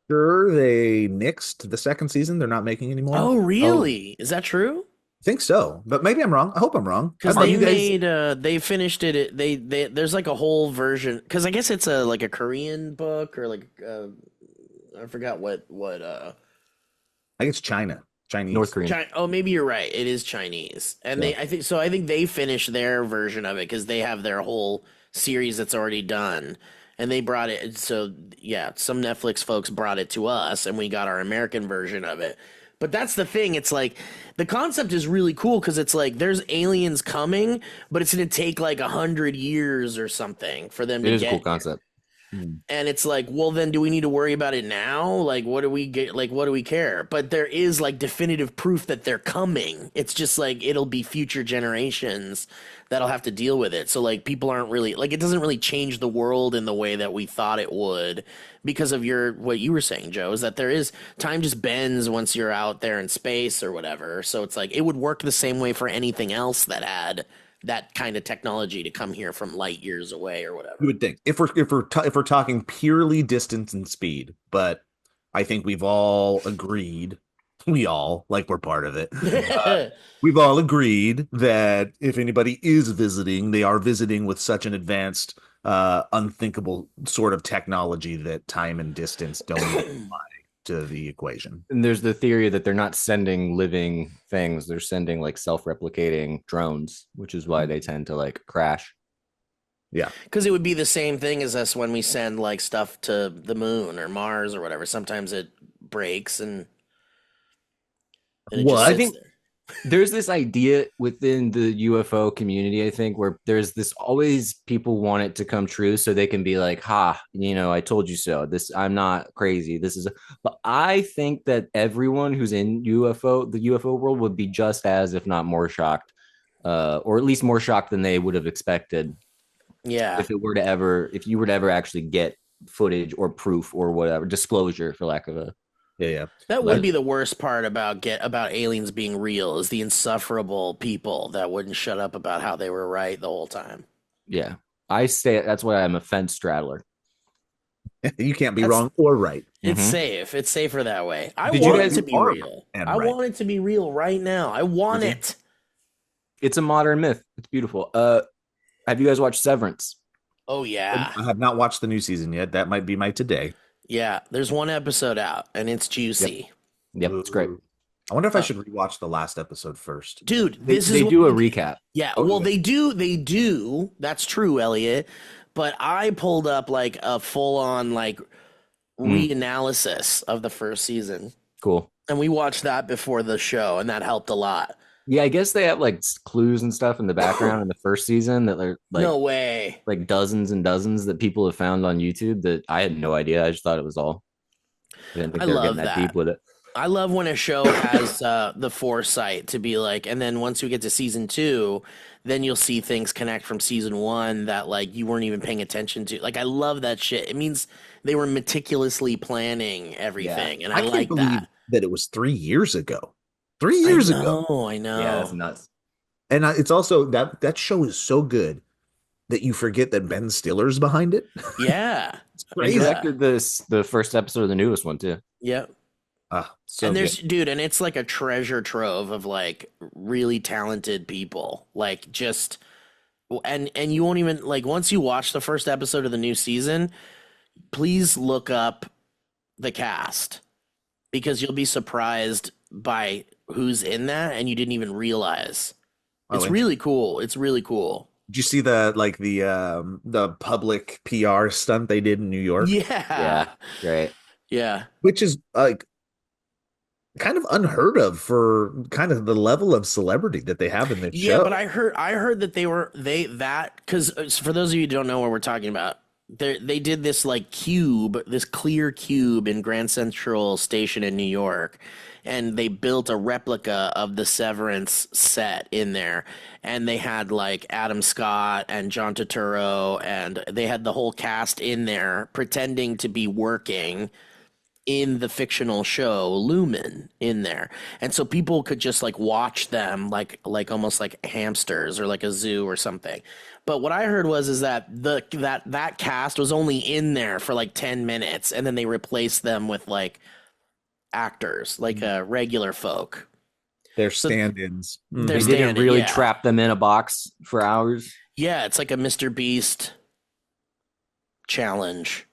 Speaker 2: sure they nixed the second season. They're not making anymore.
Speaker 1: Oh, really? Is that true?
Speaker 2: I think so, but maybe I'm wrong. I hope I'm wrong.
Speaker 1: Because
Speaker 2: Are
Speaker 1: they
Speaker 2: you guys?
Speaker 1: made they finished it. They there's like a whole version. Because I guess it's a like a Korean book or like I forgot what
Speaker 2: I guess Chinese.
Speaker 3: North Korean.
Speaker 1: Oh, maybe you're right. It is Chinese, and they I think they finished their version of it because they have their whole series that's already done, and they brought it. So yeah, some Netflix folks brought it to us, and we got our American version of it. But that's the thing. It's like the concept is really cool because it's like there's aliens coming, but it's gonna take like 100 years or something for them
Speaker 3: It
Speaker 1: to
Speaker 3: is a
Speaker 1: get
Speaker 3: cool
Speaker 1: here.
Speaker 3: concept.
Speaker 1: And it's like, well, then do we need to worry about it now? Like, what do we get? Like, what do we care? But there is like definitive proof that they're coming. It's just like it'll be future generations that'll have to deal with it. So like people aren't really like it doesn't really change the world in the way that we thought it would because of what you were saying, Joe, is that there is time just bends once you're out there in space or whatever. So it's like it would work the same way for anything else that had that kind of technology to come here from light years away or whatever.
Speaker 2: You would think if we're talking purely distance and speed, but I think we've all agreed, we're part of it. We've all agreed that if anybody is visiting, they are visiting with such an advanced, unthinkable sort of technology that time and distance don't even apply to the equation.
Speaker 3: And there's the theory that they're not sending living things, they're sending like self-replicating drones, which is why they tend to like crash.
Speaker 2: Yeah.
Speaker 1: Because it would be the same thing as us when we send like stuff to the moon or Mars or whatever. Sometimes it breaks and and it
Speaker 2: What?
Speaker 1: just
Speaker 2: I
Speaker 1: sits
Speaker 3: think-
Speaker 1: there.
Speaker 3: There's this idea within the UFO community, I think, where there's this always people want it to come true so they can be like, ha, I told you so. I'm not crazy. But I think that everyone who's in the UFO world would be just as, if not more shocked, or at least more shocked than they would have expected
Speaker 1: Yeah.
Speaker 3: if you were to ever actually get footage or proof or whatever, disclosure, for lack of a.
Speaker 2: Yeah.
Speaker 1: That would be the worst part about aliens being real is the insufferable people that wouldn't shut up about how they were right the whole time.
Speaker 3: Yeah. That's why I'm a fence straddler.
Speaker 2: You can't be
Speaker 1: That's-
Speaker 2: wrong or right.
Speaker 1: It's
Speaker 3: Mhm.
Speaker 1: safe. It's safer that way. I
Speaker 3: Did you
Speaker 1: want
Speaker 3: guys
Speaker 1: it to be
Speaker 2: are
Speaker 1: real.
Speaker 2: and
Speaker 1: I
Speaker 2: right.
Speaker 1: want it to be real right now. I want
Speaker 3: Mhm.
Speaker 1: it.
Speaker 3: It's a modern myth. It's beautiful. Have you guys watched Severance?
Speaker 1: Oh yeah.
Speaker 2: I have not watched the new season yet. That might be my today.
Speaker 1: Yeah. There's one episode out and it's juicy.
Speaker 3: Yep, it's great.
Speaker 2: I wonder if I should rewatch the last episode first.
Speaker 1: Dude,
Speaker 3: They
Speaker 1: this is what
Speaker 3: do a
Speaker 1: we-
Speaker 3: recap.
Speaker 1: Yeah,
Speaker 2: Oh,
Speaker 1: well,
Speaker 2: yeah.
Speaker 1: they do. That's true, Elliot. But I pulled up like a full on like reanalysis of the first season,
Speaker 3: Cool.
Speaker 1: and we watched that before the show, and that helped a lot.
Speaker 3: Yeah, I guess they have like clues and stuff in the background in the first season that are like
Speaker 1: No way.
Speaker 3: like dozens and dozens that people have found on YouTube that I had no idea. I just thought it was all. I didn't think
Speaker 1: I
Speaker 3: they were
Speaker 1: love
Speaker 3: getting that
Speaker 1: that.
Speaker 3: deep with it.
Speaker 1: I love when a show has the foresight to be like, and then once we get to season 2, then you'll see things connect from season 1 that like you weren't even paying attention to. Like I love that shit. It means they were meticulously planning everything, and I
Speaker 2: can't
Speaker 1: like
Speaker 2: believe
Speaker 1: that.
Speaker 2: it was 3 years ago. 3 years ago.
Speaker 1: I know.
Speaker 3: Yeah, that's nuts.
Speaker 2: And it's also that show is so good that you forget that Ben Stiller's behind it.
Speaker 1: Yeah.
Speaker 2: It's
Speaker 3: They
Speaker 2: crazy.
Speaker 3: directed the first episode of the newest one too.
Speaker 1: Yep.
Speaker 3: So
Speaker 1: And there's
Speaker 3: good.
Speaker 1: dude, and it's like a treasure trove of like really talented people. Like just and you won't even like once you watch the first episode of the new season, please look up the cast because you'll be surprised by who's in that and you didn't even realize. It's really cool. It's really cool.
Speaker 2: Did you see the public PR stunt they did in New York?
Speaker 3: Yeah, great.
Speaker 1: Yeah.
Speaker 2: Which is like kind of unheard of for kind of the level of celebrity that they have in this
Speaker 1: Yeah,
Speaker 2: show.
Speaker 1: but I heard that because for those of you who don't know what we're talking about, they did this like this clear cube in Grand Central Station in New York, and they built a replica of the Severance set in there, and they had like Adam Scott and John Turturro, and they had the whole cast in there pretending to be working in the fictional show Lumen in there, and so people could just like watch them like almost like hamsters or like a zoo or something. But what I heard is that that cast was only in there for like 10 minutes, and then they replaced them with like actors, like regular folk.
Speaker 2: They're stand-ins.
Speaker 1: They're
Speaker 3: They didn't
Speaker 1: standing,
Speaker 3: really
Speaker 1: yeah.
Speaker 3: trap them in a box for hours.
Speaker 1: Yeah, it's like a Mr. Beast challenge.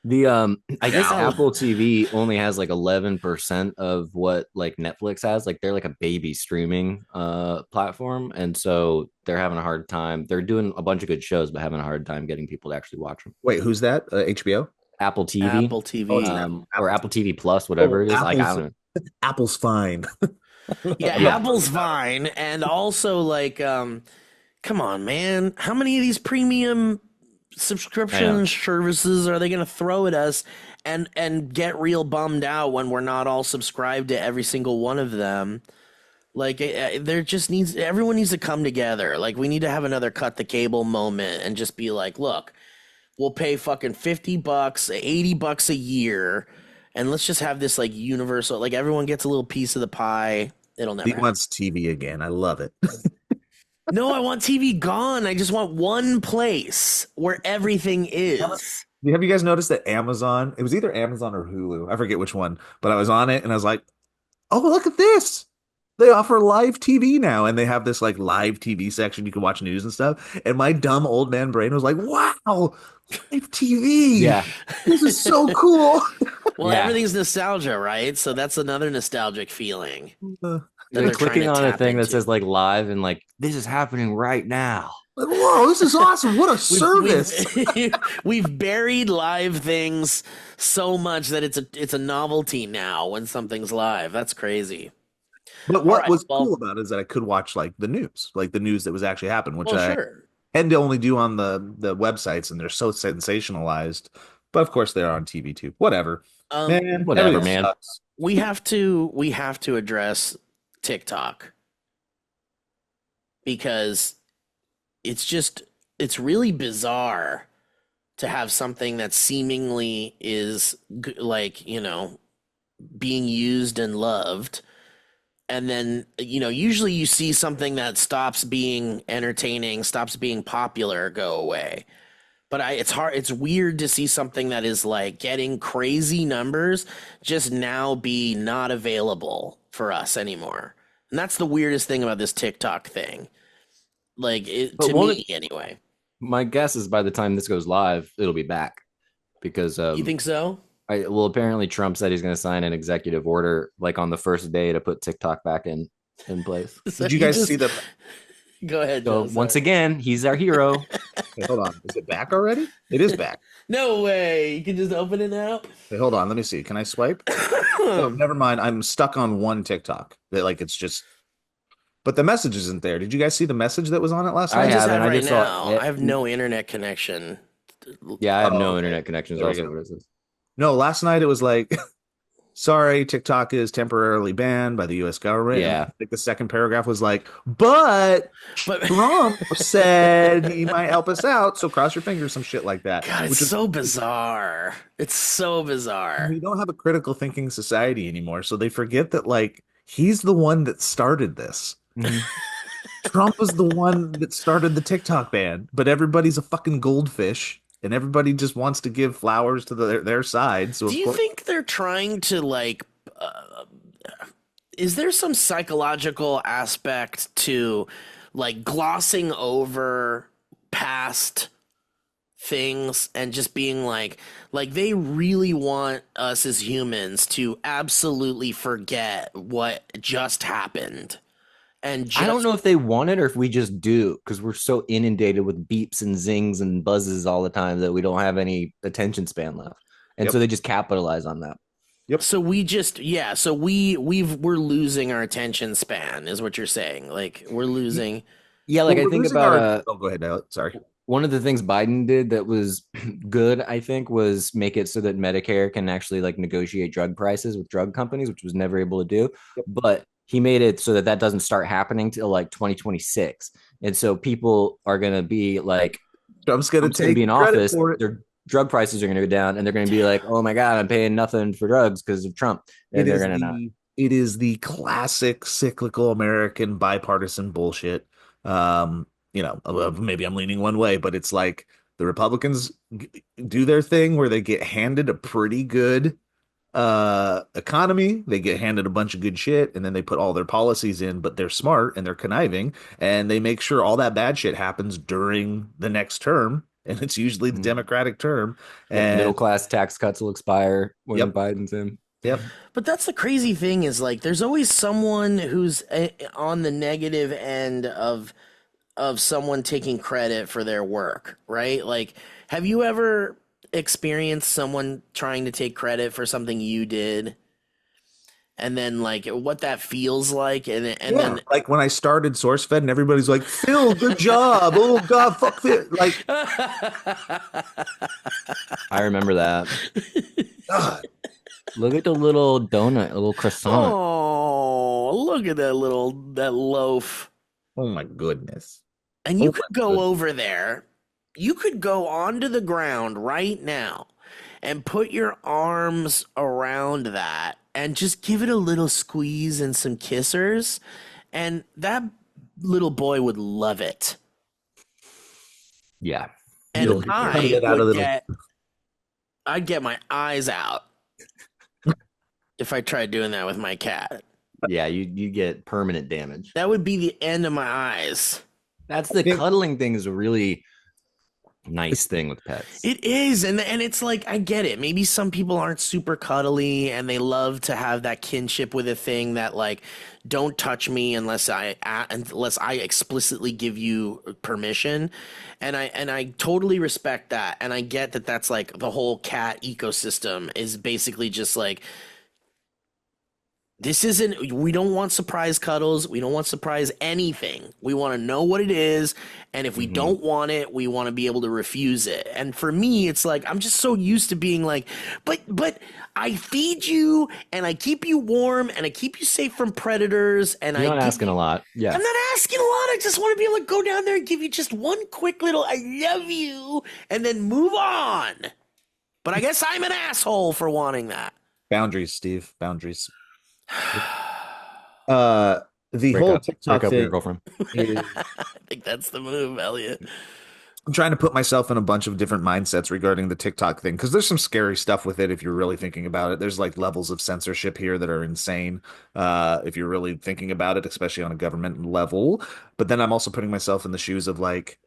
Speaker 3: I guess
Speaker 1: Yeah.
Speaker 3: Apple TV only has like 11% of what like Netflix has. Like they're like a baby streaming platform, and so they're having a hard time. They're doing a bunch of good shows, but having a hard time getting people to actually watch them.
Speaker 2: Wait, who's that? HBO?
Speaker 3: Apple TV,
Speaker 1: Apple TV.
Speaker 2: Oh, it's
Speaker 3: or Apple TV Plus, whatever it is. Like I
Speaker 2: Apple's-
Speaker 3: don't know.
Speaker 2: Apple's fine.
Speaker 1: Yeah,
Speaker 3: Yeah.
Speaker 1: Apple's fine. And also like come on, man. How many of these premium subscription services are they going to throw at us and get real bummed out when we're not all subscribed to every single one of them? Like there just everyone needs to come together. Like we need to have another cut the cable moment and just be like, look, we'll pay fucking $50, $80 a year, and let's just have this like universal, like everyone gets a little piece of the pie. It'll never
Speaker 2: He
Speaker 1: happen.
Speaker 2: wants TV again. I love it.
Speaker 1: No, I want TV gone. I just want one place where everything is.
Speaker 2: Have you guys noticed that Amazon, it was either Amazon or Hulu, I forget which one, but I was on it and I was like, oh, look at this. They offer live TV now, and they have this like live TV section. You can watch news and stuff. And my dumb old man brain was like, wow, live TV.
Speaker 3: Yeah,
Speaker 2: This is so cool.
Speaker 1: Well,
Speaker 3: Yeah.
Speaker 1: everything's nostalgia, right? So that's another nostalgic feeling. that
Speaker 3: they're
Speaker 1: they're
Speaker 3: clicking
Speaker 1: trying to
Speaker 3: on a
Speaker 1: tap
Speaker 3: thing that
Speaker 1: into.
Speaker 3: says like live and like this is happening right now.
Speaker 2: Like, whoa, this is awesome. What a service.
Speaker 1: We've buried live things so much that it's a novelty now when something's live. That's crazy.
Speaker 2: But
Speaker 1: All
Speaker 2: what
Speaker 1: right.
Speaker 2: was
Speaker 1: Well,
Speaker 2: cool about it is that I could watch like the news that was actually happening, which
Speaker 1: well,
Speaker 2: I
Speaker 1: sure.
Speaker 2: tend to only do on the websites, and they're so sensationalized. But of course, they're on TV too. Whatever, man.
Speaker 3: Whatever,
Speaker 2: Everything
Speaker 3: man.
Speaker 2: sucks.
Speaker 1: We have to address TikTok because it's really bizarre to have something that seemingly is like, being used and loved, and then, usually you see something that stops being entertaining, stops being popular, go away. But it's weird to see something that is like getting crazy numbers just now be not available for us anymore. And that's the weirdest thing about this TikTok thing. Like,
Speaker 3: But
Speaker 1: to me anyway.
Speaker 3: my guess is by the time this goes live, it'll be back because
Speaker 1: You think so?
Speaker 3: apparently Trump said he's going to sign an executive order like on the first day to put TikTok back in place.
Speaker 1: So
Speaker 2: Did you
Speaker 1: he
Speaker 2: guys
Speaker 1: just
Speaker 2: see the?
Speaker 1: go ahead,
Speaker 3: So
Speaker 1: Joe.
Speaker 3: once
Speaker 1: Sorry.
Speaker 3: again, he's our hero.
Speaker 2: Wait, hold on. Is it back already? It is back.
Speaker 1: No way. You can just open it now.
Speaker 2: Wait, hold on. Let me see. Can I swipe? Oh, never mind. I'm stuck on one TikTok. That like it's just. But the message isn't there. Did you guys see the message that was on it last
Speaker 3: I
Speaker 1: I
Speaker 2: night?
Speaker 1: just
Speaker 3: haven't.
Speaker 1: have
Speaker 3: I
Speaker 1: right
Speaker 3: just saw
Speaker 1: now.
Speaker 3: it.
Speaker 1: I have no internet connection.
Speaker 3: Yeah, I have
Speaker 2: Oh,
Speaker 3: no
Speaker 2: okay.
Speaker 3: internet connections.
Speaker 2: There we
Speaker 3: Also,
Speaker 2: go.
Speaker 3: what is this?
Speaker 2: No, last night it was like, sorry, TikTok is temporarily banned by the U.S. government. And
Speaker 3: Yeah.
Speaker 2: like the second paragraph was like, but
Speaker 1: But
Speaker 2: Trump said he might help us out, so cross your fingers, some shit like that.
Speaker 1: God, it's
Speaker 2: Which is
Speaker 1: so bizarre. It's so bizarre.
Speaker 2: we don't have a critical thinking society anymore, so they forget that like he's the one that started this.
Speaker 3: Mhm.
Speaker 2: Trump was the one that started the TikTok ban, but everybody's a fucking goldfish, and everybody just wants to give flowers to their side. So
Speaker 1: Do
Speaker 2: of
Speaker 1: you
Speaker 2: course,
Speaker 1: think they're trying to like is there some psychological aspect to like glossing over past things and just being like they really want us as humans to absolutely forget what just happened and
Speaker 3: I don't
Speaker 1: just
Speaker 3: know if they want it or if we just do because we're so inundated with beeps and zings and buzzes all the time that we don't have any attention span left. And
Speaker 2: yep,
Speaker 3: so they just capitalize on that.
Speaker 2: yep.
Speaker 1: so we just yeah so we're losing our attention span is what you're saying, like we're losing.
Speaker 3: Yeah,
Speaker 2: Well,
Speaker 3: like I
Speaker 2: we're
Speaker 3: think
Speaker 2: losing
Speaker 3: about
Speaker 2: our. Oh, go ahead, Alex. Sorry.
Speaker 3: one of the things Biden did that was good, I think, was make it so that Medicare can actually like negotiate drug prices with drug companies, which was never able to do.
Speaker 2: Yep.
Speaker 3: But he made it so that that doesn't start happening till like 2026. And so people are going to be like,
Speaker 2: Trump's gonna
Speaker 3: Trump's going to
Speaker 2: take
Speaker 3: be in
Speaker 2: credit
Speaker 3: office,
Speaker 2: for it.
Speaker 3: their drug prices are going to go down, and they're going to be like, oh my God, I'm paying nothing for drugs because of Trump.
Speaker 2: It
Speaker 3: And they're
Speaker 2: is
Speaker 3: going to not.
Speaker 2: the classic cyclical American bipartisan bullshit. Maybe I'm leaning one way, but it's like the Republicans do their thing where they get handed a pretty good economy, they get handed a bunch of good shit, and then they put all their policies in, but they're smart and they're conniving, and they make sure all that bad shit happens during the next term, and it's usually the
Speaker 3: Mhm.
Speaker 2: Democratic term.
Speaker 3: Yep, middle
Speaker 2: And
Speaker 3: class tax cuts will expire when
Speaker 2: yep,
Speaker 3: Biden's in.
Speaker 2: yep.
Speaker 1: But that's the crazy thing is like there's always someone who's on the negative end of someone taking credit for their work, right? Like, have you ever experienced someone trying to take credit for something you did and then like what that feels like and
Speaker 2: Yeah, like when I started SourceFed and everybody's like, Phil, good job. Oh God, fuck Phil. Like,
Speaker 1: then
Speaker 3: I remember that.
Speaker 2: God.
Speaker 3: Look at the little donut, a little croissant.
Speaker 1: Oh, look at that loaf.
Speaker 2: Oh my goodness.
Speaker 1: And
Speaker 2: Oh
Speaker 1: you
Speaker 2: my
Speaker 1: could go
Speaker 2: goodness.
Speaker 1: over there. You could go onto the ground right now and put your arms around that and just give it a little squeeze and some kissers. And that little boy would love it.
Speaker 3: Yeah.
Speaker 1: And
Speaker 2: You'll
Speaker 1: I
Speaker 2: get out of
Speaker 1: would
Speaker 2: the
Speaker 1: I'd get my eyes out if I tried doing that with my cat.
Speaker 3: Yeah, you get permanent damage.
Speaker 1: That would be the end of my eyes.
Speaker 3: That's the
Speaker 2: think-
Speaker 3: cuddling thing is a really nice thing with pets.
Speaker 1: It is, and it's like I get it. Maybe some people aren't super cuddly, and they love to have that kinship with a thing that like, don't touch me unless I explicitly give you permission, and I totally respect that, and I get that that's like the whole cat ecosystem is basically just like This isn't, we don't want surprise cuddles. We don't want surprise anything. We want to know what it is. And if we don't want it, we want to be able to refuse it. And for me, it's like, I'm just so used to being like, but I feed you and I keep you warm and I keep you safe from predators. And
Speaker 3: You're not asking a lot. Yeah.
Speaker 1: I'm not asking a lot. I just want to be able to go down there and give you just one quick little, I love you, and then move on. But I guess I'm an asshole for wanting that.
Speaker 2: Boundaries, Steve. Boundaries. The
Speaker 3: Break
Speaker 2: whole
Speaker 3: up.
Speaker 2: TikTok
Speaker 3: Break up with your
Speaker 2: thing
Speaker 3: girlfriend.
Speaker 2: is,
Speaker 1: I think that's the move, Elliot.
Speaker 2: I'm trying to put myself in a bunch of different mindsets regarding the TikTok thing because there's some scary stuff with it if you're really thinking about it. There's like levels of censorship here that are insane if you're really thinking about it, especially on a government level. But then I'm also putting myself in the shoes of like,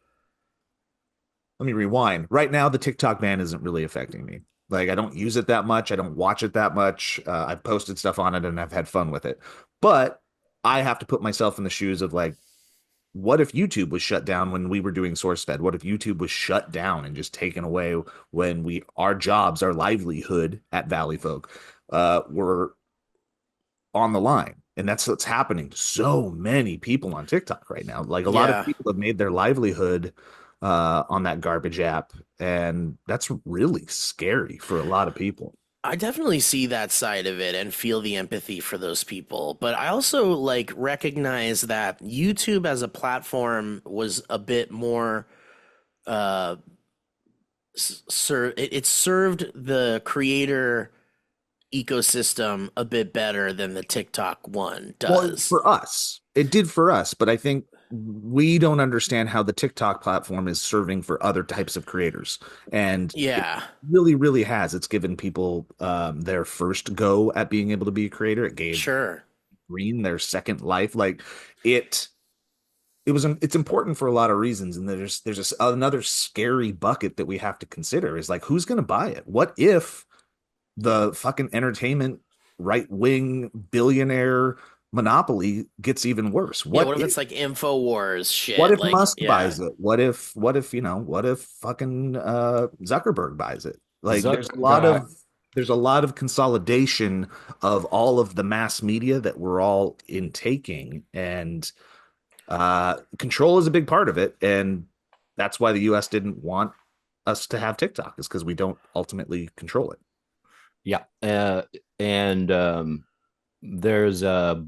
Speaker 2: let me rewind. Right now, the TikTok ban isn't really affecting me. Like, I don't use it that much. I don't watch it that much. I've posted stuff on it and I've had fun with it. But I have to put myself in the shoes of like, what if YouTube was shut down when we were doing SourceFed? What if YouTube was shut down and just taken away when our jobs, our livelihood at Valleyfolk were on the line? And that's what's happening to so many people on TikTok right now. Like a lot of people have made their livelihood on that garbage app, and that's really scary for a lot of people.
Speaker 1: I definitely see that side of it and feel the empathy for those people. But I also like recognize that YouTube as a platform was a bit more it served the creator ecosystem a bit better than the TikTok one does.
Speaker 2: Well, for us, it did for us, but I think we don't understand how the TikTok platform is serving for other types of creators. And
Speaker 1: yeah,
Speaker 2: it really, really has. It's given people their first go at being able to be a creator. It gave Green their second life. Like it's important for a lot of reasons. And there's another scary bucket that we have to consider is like, who's going to buy it? What if the fucking entertainment right-wing billionaire monopoly gets even worse?
Speaker 1: What if it's like InfoWars shit?
Speaker 2: What if
Speaker 1: like,
Speaker 2: Musk buys it? What if fucking Zuckerberg buys it? Like there's a lot of consolidation of all of the mass media that we're all intaking, and control is a big part of it. And that's why the US didn't want us to have TikTok, is because we don't ultimately control it.
Speaker 3: Yeah. There's a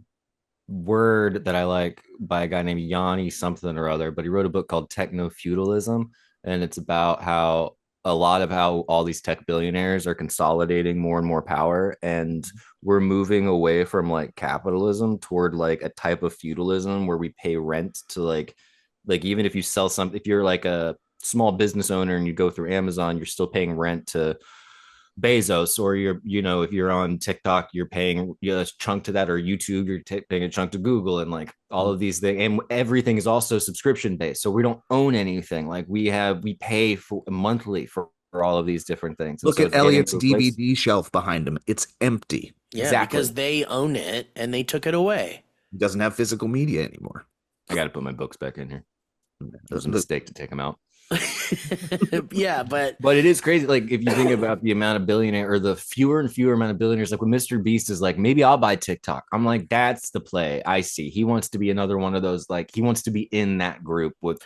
Speaker 3: word that I like by a guy named Yanni something or other, but he wrote a book called Techno Feudalism. And it's about how all these tech billionaires are consolidating more and more power. And we're moving away from like capitalism toward like a type of feudalism where we pay rent to like even if you sell something, if you're like a small business owner and you go through Amazon, you're still paying rent to Bezos, or if you're on TikTok, you're paying a chunk to that, or YouTube, you're paying a chunk to Google, and like all of these things, and everything is also subscription based. So we don't own anything. Like we pay for monthly for all of these different things.
Speaker 2: Look at Elliot's DVD shelf behind him; it's empty.
Speaker 1: Yeah, exactly. Because they own it and they took it away.
Speaker 2: He doesn't have physical media anymore.
Speaker 3: I got to put my books back in here. It was a mistake to take them out.
Speaker 1: Yeah, but
Speaker 3: it is crazy. Like if you think about the amount of billionaire, or the fewer and fewer amount of billionaires, like when Mr. Beast is like, maybe I'll buy TikTok. I'm like, that's the play. I see. He wants to be another one of those. Like he wants to be in that group with,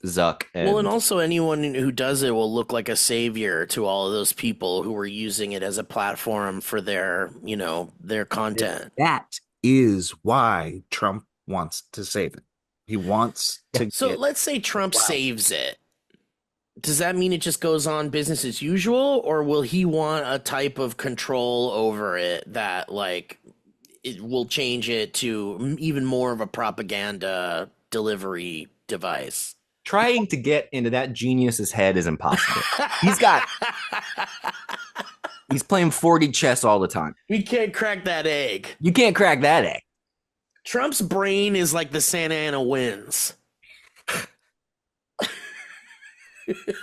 Speaker 3: Zuck.
Speaker 1: And also anyone who does it will look like a savior to all of those people who were using it as a platform for their content.
Speaker 2: That is why Trump wants to save it. He wants to.
Speaker 1: So let's say Trump saves it. Does that mean it just goes on business as usual, or will he want a type of control over it that like it will change it to even more of a propaganda delivery device?
Speaker 3: Trying to get into that genius's head is impossible. He's playing 4D chess all the time.
Speaker 1: We can't crack that egg.
Speaker 3: You can't crack that egg.
Speaker 1: Trump's brain is like the Santa Ana winds.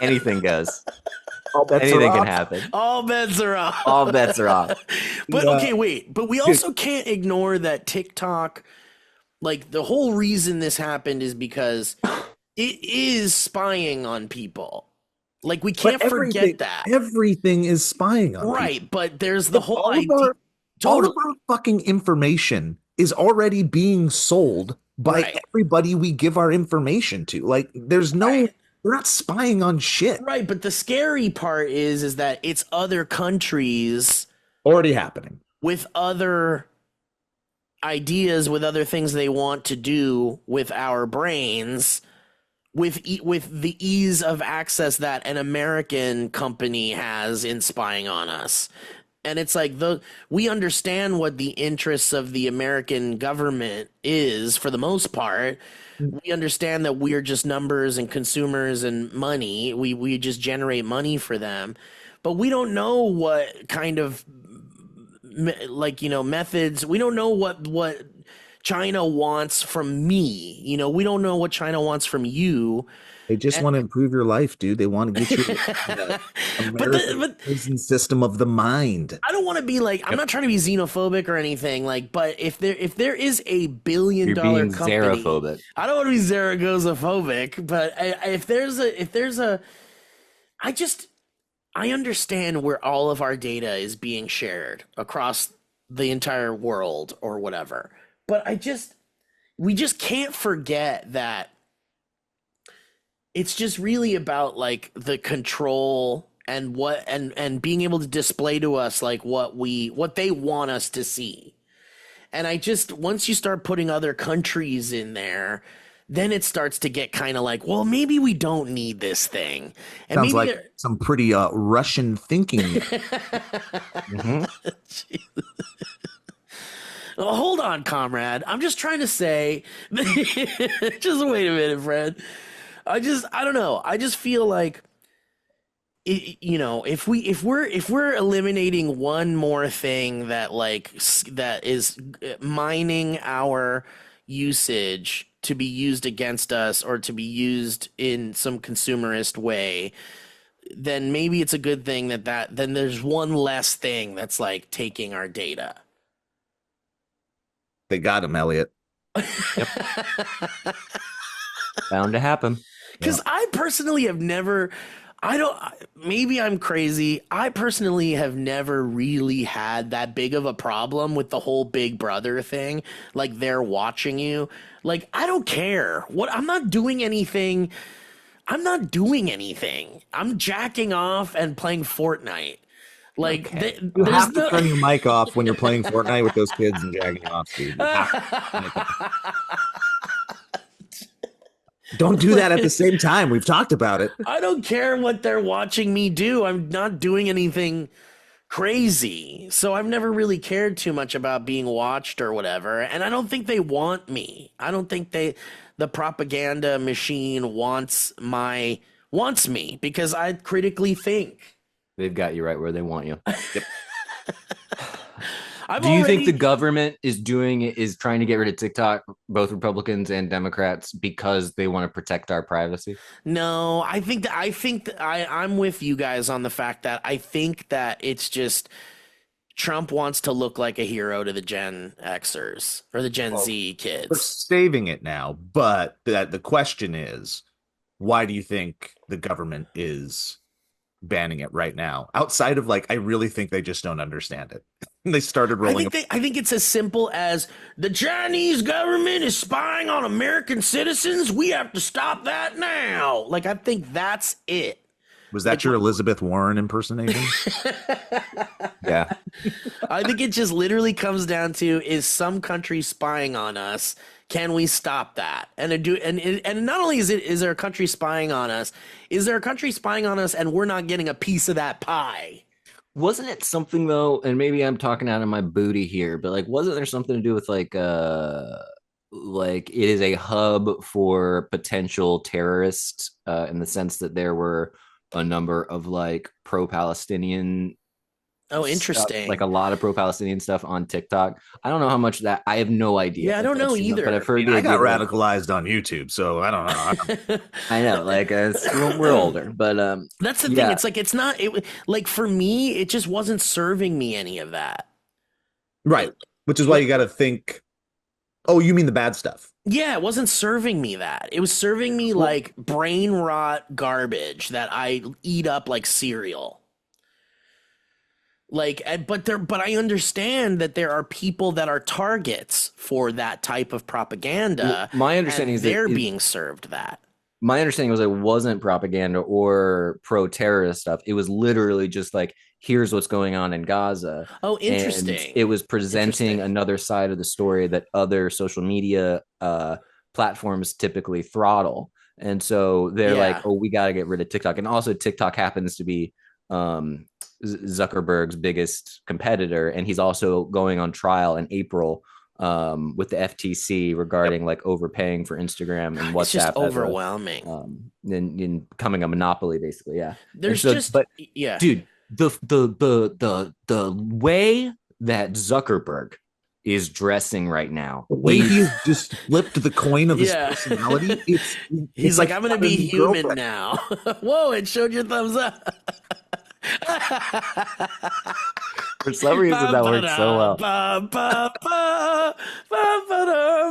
Speaker 3: Anything goes. Anything can happen.
Speaker 1: All bets are off.
Speaker 3: All bets are off.
Speaker 1: But okay, wait. But we also can't ignore that TikTok, like the whole reason this happened is because it is spying on people. Like we can't forget that.
Speaker 2: Everything is spying on
Speaker 1: right,
Speaker 2: people.
Speaker 1: but there's the whole idea.
Speaker 2: All of our fucking information is already being sold by
Speaker 1: Right.
Speaker 2: everybody we give our information to. Like, there's no,
Speaker 1: Right.
Speaker 2: we're not spying on shit.
Speaker 1: Right, but the scary part is that it's other countries
Speaker 2: Already happening.
Speaker 1: with other ideas, with other things they want to do with our brains, with the ease of access that an American company has in spying on us. And it's like we understand what the interests of the American government is for the most part. We understand that we're just numbers and consumers and money. We just generate money for them, but we don't know what kind of methods. We don't know what China wants from me. We don't know what China wants from you.
Speaker 2: They just want to improve your life, dude. They want to get you the American prison system of the mind.
Speaker 1: I don't want to be like, I'm not trying to be xenophobic or anything, like, but if there is a $1 billion
Speaker 3: You're being
Speaker 1: company,
Speaker 3: xerophobic.
Speaker 1: I don't want to be Zaragozaphobic, but I understand where all of our data is being shared across the entire world or whatever. But we just can't forget that it's just really about like the control and and being able to display to us like what they want us to see. And once you start putting other countries in there, then it starts to get kind of like, well, maybe we don't need this thing. And
Speaker 2: sounds
Speaker 1: maybe
Speaker 2: like some pretty Russian thinking.
Speaker 3: Mm-hmm.
Speaker 1: Well, hold on, comrade. I'm just trying to say, just wait a minute, Fred. I don't know. I just feel like, if we're eliminating one more thing that is mining our usage to be used against us or to be used in some consumerist way, then maybe it's a good thing then there's one less thing that's like taking our data.
Speaker 2: They got him, Elliot.
Speaker 3: Bound to happen.
Speaker 1: Because I personally have never, maybe I'm crazy. I personally have never really had that big of a problem with the whole Big Brother thing. Like they're watching you. Like, I don't care. I'm not doing anything. I'm jacking off and playing Fortnite. Like,
Speaker 3: Okay.
Speaker 2: You have to turn your mic off when you're playing Fortnite with those kids and jagging off, dude. Don't do that at the same time. We've talked about it.
Speaker 1: I don't care what they're watching me do. I'm not doing anything crazy. So I've never really cared too much about being watched or whatever. And I don't think they want me. I don't think the propaganda machine wants me because I critically think.
Speaker 3: They've got you right where they want you.
Speaker 2: Yep.
Speaker 3: Do you think the government is trying to get rid of TikTok, both Republicans and Democrats, because they want to protect our privacy?
Speaker 1: No, I think I'm with you guys on the fact that I think that it's just Trump wants to look like a hero to the Gen Xers or the Gen Z kids.
Speaker 2: We're saving it now, but the question is, why do you think the government is banning it right now? Outside of I really think they just don't understand it. They started rolling.
Speaker 1: I think it's as simple as the Chinese government is spying on American citizens. We have to stop that now. I think that's it.
Speaker 2: Was that your Elizabeth Warren impersonation?
Speaker 3: Yeah.
Speaker 1: I think it just literally comes down to, is some country spying on us? Can we stop that? And not only is there a country spying on us, is there a country spying on us and we're not getting a piece of that pie?
Speaker 3: Wasn't it something though, and maybe I'm talking out of my booty here, but wasn't there something to do with it is a hub for potential terrorists in the sense that there were a number of pro-Palestinian
Speaker 1: interesting
Speaker 3: stuff, a lot of pro-Palestinian stuff on TikTok. I don't know how much that, I have no idea.
Speaker 1: Yeah, I don't know either.
Speaker 3: But I've heard
Speaker 2: I got radicalized on YouTube, so I don't know.
Speaker 3: I know, we're older, but
Speaker 1: that's the thing. It's not for me, it just wasn't serving me any of that.
Speaker 2: Right. Which is why you got to think, oh, you mean the bad stuff.
Speaker 1: Yeah, it wasn't serving me that. It was serving me brain rot garbage that I eat up like cereal. But I understand that there are people that are targets for that type of
Speaker 3: Well,
Speaker 1: propaganda,
Speaker 3: my understanding
Speaker 1: and
Speaker 3: is that
Speaker 1: they're being served that.
Speaker 3: my understanding was it wasn't propaganda or pro-terrorist stuff. It was literally just like, here's what's going on in Gaza.
Speaker 1: Oh,
Speaker 3: And it
Speaker 1: interesting.
Speaker 3: was presenting
Speaker 1: Interesting.
Speaker 3: another side of the story that other social media platforms typically throttle. And so they're like,
Speaker 1: Yeah.
Speaker 3: oh, we got to get rid of TikTok. And also, TikTok happens to be um, Zuckerberg's biggest competitor. And he's also going on trial in April with the FTC
Speaker 2: Yep.
Speaker 3: regarding like overpaying for Instagram and
Speaker 1: It's just
Speaker 3: WhatsApp as a
Speaker 1: overwhelming.
Speaker 3: in becoming a monopoly, basically. Yeah. And
Speaker 1: There's
Speaker 3: so,
Speaker 1: just,
Speaker 3: but
Speaker 1: yeah.
Speaker 3: dude, the way that Zuckerberg is dressing right now
Speaker 2: The way he
Speaker 3: is
Speaker 2: has just flipped the coin of his
Speaker 1: Yeah.
Speaker 2: personality, it's
Speaker 1: He's
Speaker 2: like
Speaker 1: like,
Speaker 2: he
Speaker 1: I'm going to
Speaker 2: got a
Speaker 1: be
Speaker 2: new
Speaker 1: human
Speaker 2: girlfriend.
Speaker 1: now. Whoa, it showed your thumbs up.
Speaker 3: for some reason that works so
Speaker 1: Ba-ba-da,
Speaker 3: well.
Speaker 1: ba-ba-ba, ba-ba-da,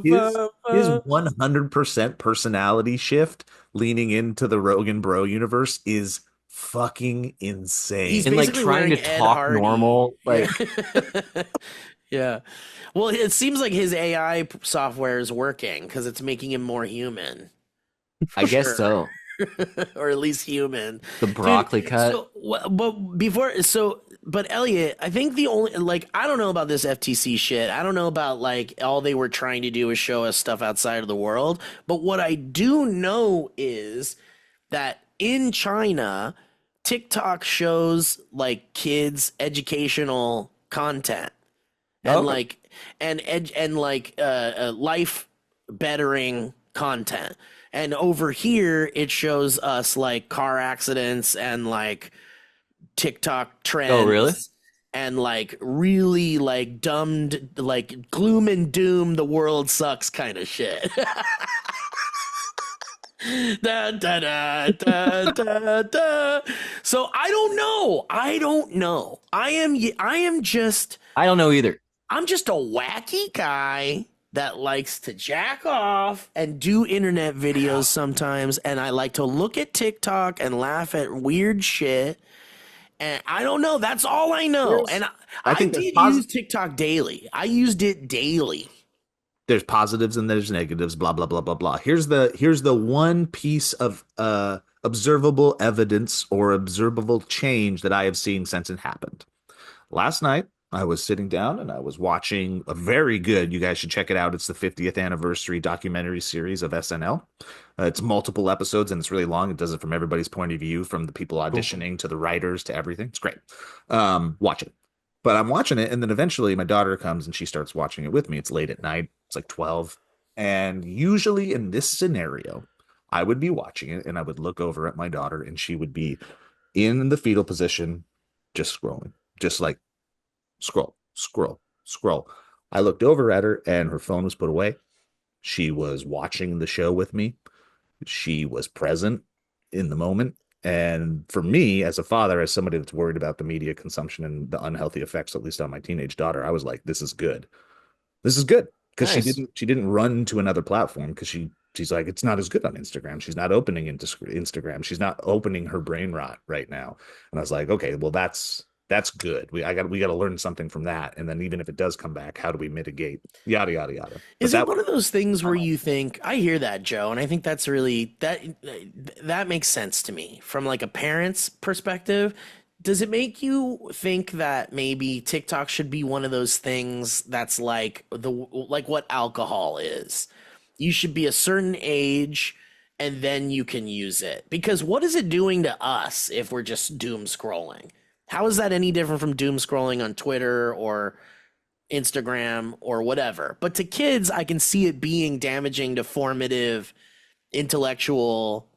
Speaker 2: Yeah, dude. His
Speaker 1: ba-ba-ba.
Speaker 2: 100% personality shift leaning into the Rogan Bro universe is fucking
Speaker 1: He's
Speaker 2: insane.
Speaker 3: And like
Speaker 1: basically
Speaker 3: trying
Speaker 1: wearing
Speaker 3: to
Speaker 1: Ed
Speaker 3: talk
Speaker 1: Hardy.
Speaker 3: normal,
Speaker 1: Yeah.
Speaker 3: like
Speaker 1: Yeah. Well, it seems like his AI software is working because it's making him more human,
Speaker 3: I
Speaker 1: for
Speaker 3: guess
Speaker 1: sure.
Speaker 3: so.
Speaker 1: Or at least human.
Speaker 3: The
Speaker 1: Dude,
Speaker 3: broccoli cut.
Speaker 1: so but Elliot, I think the only like I don't know about this FTC shit. I don't know about like all they were trying to do is show us stuff outside of the world, but what I do know is that in China, TikTok shows like kids educational content and
Speaker 3: Okay.
Speaker 1: like life bettering content. And over here, it shows us like car accidents and like TikTok
Speaker 3: Oh, really?
Speaker 1: trends and like really like dumbed, like gloom and doom, the world sucks kind of shit. Da, da, da, da, da, da. So I don't know. I don't know.
Speaker 3: I don't know either.
Speaker 1: I'm just a wacky guy that likes to jack off and do internet videos sometimes, and I like to look at TikTok and laugh at weird shit. And I don't know. That's all I know.
Speaker 2: There's,
Speaker 1: And
Speaker 2: I
Speaker 1: I
Speaker 2: think there's
Speaker 1: did use TikTok daily. I used it daily.
Speaker 2: there's positives and there's negatives, blah blah blah blah blah. Here's the one piece of observable evidence or observable change that I have seen since it happened. Last night, I was sitting down and I was watching a very good, you guys should check it out. It's the 50th anniversary documentary series of SNL. It's multiple episodes and it's really long. It does it from everybody's point of view, from the people
Speaker 3: Cool.
Speaker 2: auditioning to the writers to everything. It's great. Watch it. But I'm watching it, and then eventually my daughter comes and she starts watching it with me. It's late at night. It's like 12. And usually in this scenario, I would be watching it and I would look over at my daughter and she would be in the fetal position, just scrolling, just like scroll, scroll, scroll. I looked over at her and her phone was put away. She was watching the show with me. She was present in the moment. And for me, as a father, as somebody that's worried about the media consumption and the unhealthy effects, at least on my teenage daughter, I was like, this is good. This is good. Because she
Speaker 3: Nice.
Speaker 2: didn't run to another platform because she's like, it's not as good on Instagram. She's not opening into Instagram. She's not opening her brain rot right now. And I was like, okay, well that's good. We got to learn something from that. And then even if it does come back, how do we mitigate? Yada yada yada. But
Speaker 1: Is it
Speaker 2: that
Speaker 1: one of those things where
Speaker 2: was
Speaker 1: you think I hear that, Joe, and I think that's really that makes sense to me from like a parent's perspective. Does it make you think that maybe TikTok should be one of those things that's like what alcohol is? You should be a certain age and then you can use it. Because what is it doing to us if we're just doom scrolling? How is that any different from doom scrolling on Twitter or Instagram or whatever? But to kids, I can see it being damaging to formative intellectual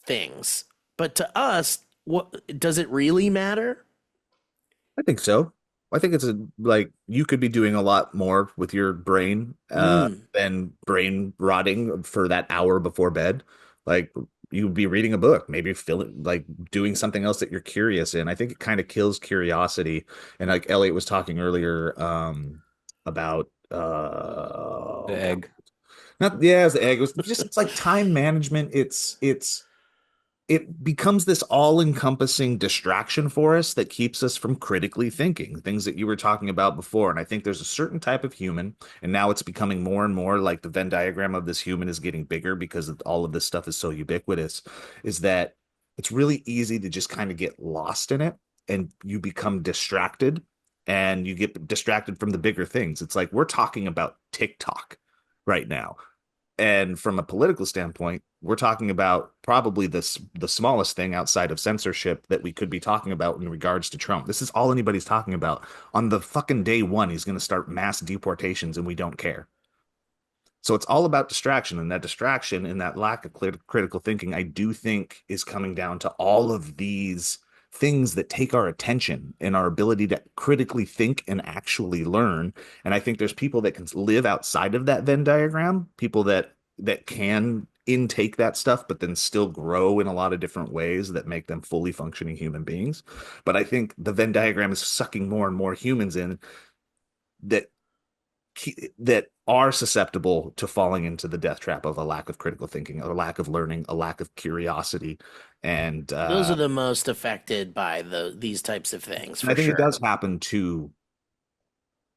Speaker 1: things. But to us, what does it really matter?
Speaker 2: I think so. I think it's like you could be doing a lot more with your brain
Speaker 1: Mm.
Speaker 2: than brain rotting for that hour before bed. Like you would be reading a book, maybe feeling like doing something else that you're curious in. I think it kind of kills curiosity. And like Elliot was talking earlier about
Speaker 3: The egg.
Speaker 2: not yeah, as the egg. It was just it's like time management. It's it becomes this all-encompassing distraction for us that keeps us from critically thinking things that you were talking about before. And I think there's a certain type of human, and now it's becoming more and more like the Venn diagram of this human is getting bigger because all of this stuff is so ubiquitous, is that it's really easy to just kind of get lost in it and you become distracted and you get distracted from the bigger things. It's like we're talking about TikTok right now. And from a political standpoint, we're talking about probably the smallest thing outside of censorship that we could be talking about in regards to Trump. This is all anybody's talking about. On the fucking day one, he's going to start mass deportations, and we don't care. So it's all about distraction, and that distraction and that lack of critical thinking, I do think, is coming down to all of these things that take our attention and our ability to critically think and actually learn. And I think there's people that can live outside of that Venn diagram, people that can intake that stuff, but then still grow in a lot of different ways that make them fully functioning human beings. But I think the Venn diagram is sucking more and more humans in that that are susceptible to falling into the death trap of a lack of critical thinking, a lack of learning, a lack of curiosity, and
Speaker 1: Those are the most affected by these types of things. For
Speaker 2: I think
Speaker 1: sure.
Speaker 2: it does happen to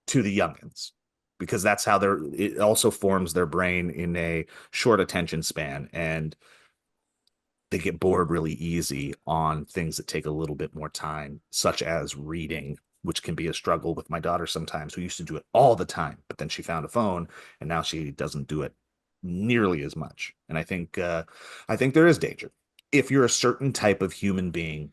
Speaker 2: the youngins because that's how it also forms their brain in a short attention span, and they get bored really easy on things that take a little bit more time, such as reading, which can be a struggle with my daughter sometimes, who used to do it all the time, but then she found a phone and now she doesn't do it nearly as much. And I think there is danger if you're a certain type of human being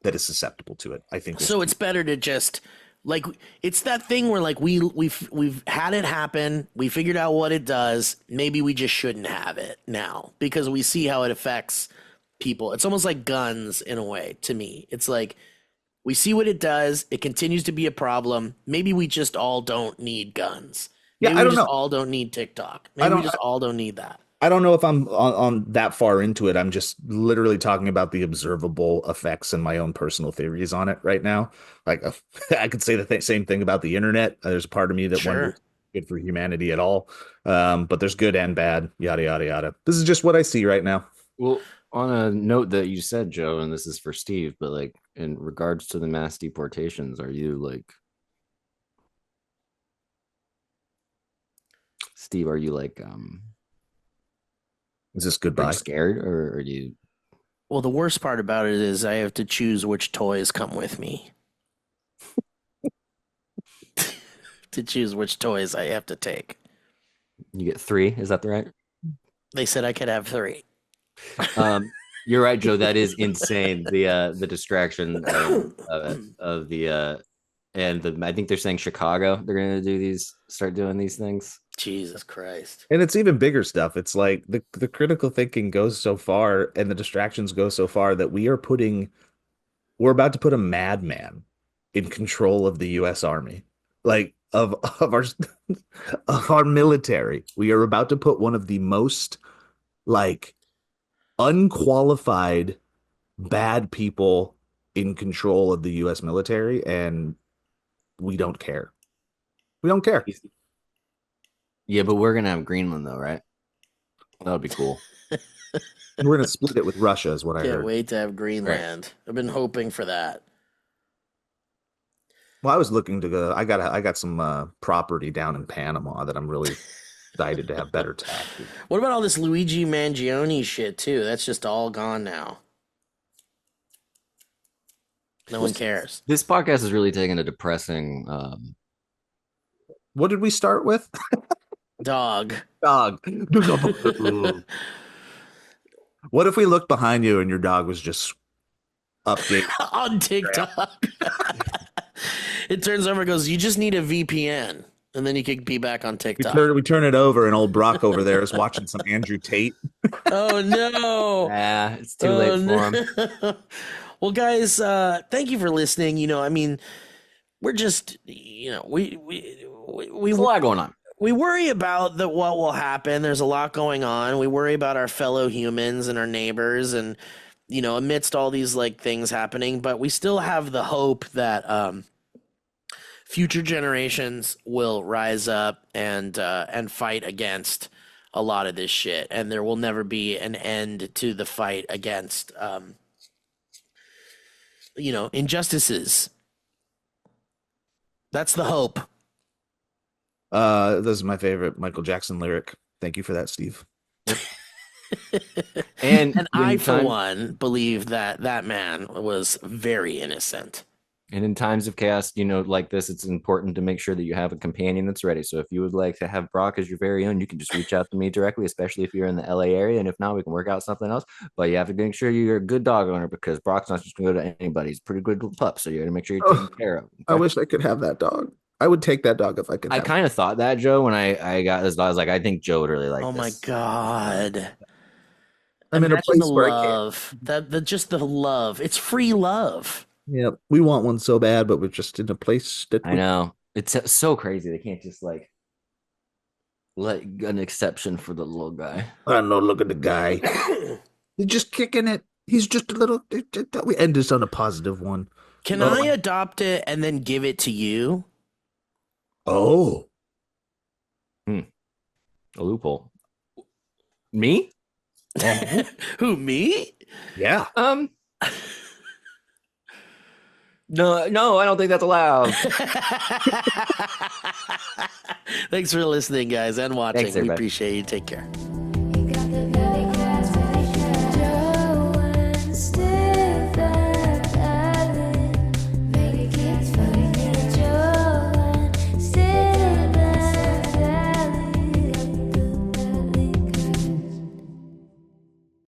Speaker 2: that is susceptible to it. I think
Speaker 1: so. It's better to just like it's that thing where like we've had it happen. We figured out what it does. Maybe we just shouldn't have it now because we see how it affects people. It's almost like guns in a way to me. It's like we see what it does. It continues to be a problem. Maybe we just all don't need guns. Maybe
Speaker 2: I don't
Speaker 1: we just
Speaker 2: know.
Speaker 1: all don't need TikTok. Maybe we just all don't need that.
Speaker 2: I don't know if I'm on that far into it. I'm just literally talking about the observable effects and my own personal theories on it right now. Like I could say the same thing about the internet. There's a part of me that wonders if it's good for humanity at all. But there's good and bad, yada, yada, yada. This is just what I see right now.
Speaker 3: Well, on a note that you said, Joe, and this is for Steve, but like in regards to the mass deportations, are you like, Steve, are you like,
Speaker 2: Is this
Speaker 3: are
Speaker 2: goodbye?
Speaker 3: you scared or are you?
Speaker 1: Well, the worst part about it is I have to choose which toys come with me. To choose which toys I have to take.
Speaker 3: You get 3, is that the right?
Speaker 1: They said I could have 3.
Speaker 3: You're right, Joe. That is insane. The distraction of the and the I think they're saying Chicago. They're gonna start doing these things.
Speaker 1: Jesus Christ.
Speaker 2: And it's even bigger stuff. It's like the critical thinking goes so far and the distractions go so far that we're about to put a madman in control of the US Army. Like of our of our military. We are about to put one of the most like unqualified bad people in control of the US military, and we don't care. We don't care.
Speaker 3: Yeah, but we're gonna have Greenland though, right? That would be cool.
Speaker 2: We're gonna split it with Russia, is what I
Speaker 1: Can't
Speaker 2: heard.
Speaker 1: wait to have Greenland. Right. I've been hoping for that.
Speaker 2: Well, I was looking to go. I got some property down in Panama that I'm really excited to have better taxes.
Speaker 1: What about all this Luigi Mangione shit too? That's just all gone now. No one cares.
Speaker 3: This podcast is really taking a depressing.
Speaker 2: What did we start with?
Speaker 1: Dog.
Speaker 2: Dog. What if we looked behind you and your dog was just updating
Speaker 1: on TikTok? It turns over and goes, you just need a VPN. And then you could be back on TikTok.
Speaker 2: We turn it over and old Brock over there is watching some Andrew Tate.
Speaker 1: Oh, no.
Speaker 3: Yeah, it's too late for him.
Speaker 1: Well, guys, thank you for listening. You know, I mean, we're just, you know, we
Speaker 3: There's a lot going on.
Speaker 1: We worry about what will happen. There's a lot going on. We worry about our fellow humans and our neighbors and, you know, amidst all these like things happening, but we still have the hope that future generations will rise up and fight against a lot of this shit, and there will never be an end to the fight against, injustices. That's the hope.
Speaker 2: This is my favorite Michael Jackson lyric. Thank you for that, Steve.
Speaker 1: And I, for one, believe that that man was very innocent.
Speaker 3: And in times of chaos, like this, it's important to make sure that you have a companion that's ready. So if you would like to have Brock as your very own, you can just reach out to me directly, especially if you're in the LA area. And if not, we can work out something else. But you have to make sure you're a good dog owner, because Brock's not just going to go to anybody. He's a pretty good little pup. So you got to make sure you're taking care of him. Okay?
Speaker 2: I wish I could have that dog. I would take that dog if I could.
Speaker 3: I kind of thought that, Joe, when I got this dog. I was like, I think Joe would really like
Speaker 1: Oh
Speaker 3: this.
Speaker 1: my God.
Speaker 2: I'm in a
Speaker 1: Imagine
Speaker 2: place
Speaker 1: the
Speaker 2: where
Speaker 1: love. Just the love. It's free love.
Speaker 2: Yeah, we want one so bad, but we're just in a place that
Speaker 3: I know. It's so crazy. They can't just like let an exception for the little guy.
Speaker 2: I don't know. Look at the guy. He's just kicking it. He's just a little. We end this on a positive one.
Speaker 1: Can I adopt it and then give it to you?
Speaker 2: Oh.
Speaker 3: A loophole. Me?
Speaker 1: Who, me?
Speaker 2: Yeah.
Speaker 3: No, I don't think that's allowed.
Speaker 1: Thanks for listening, guys, and watching.
Speaker 3: Thanks,
Speaker 1: we
Speaker 3: everybody.
Speaker 1: appreciate you. Take care.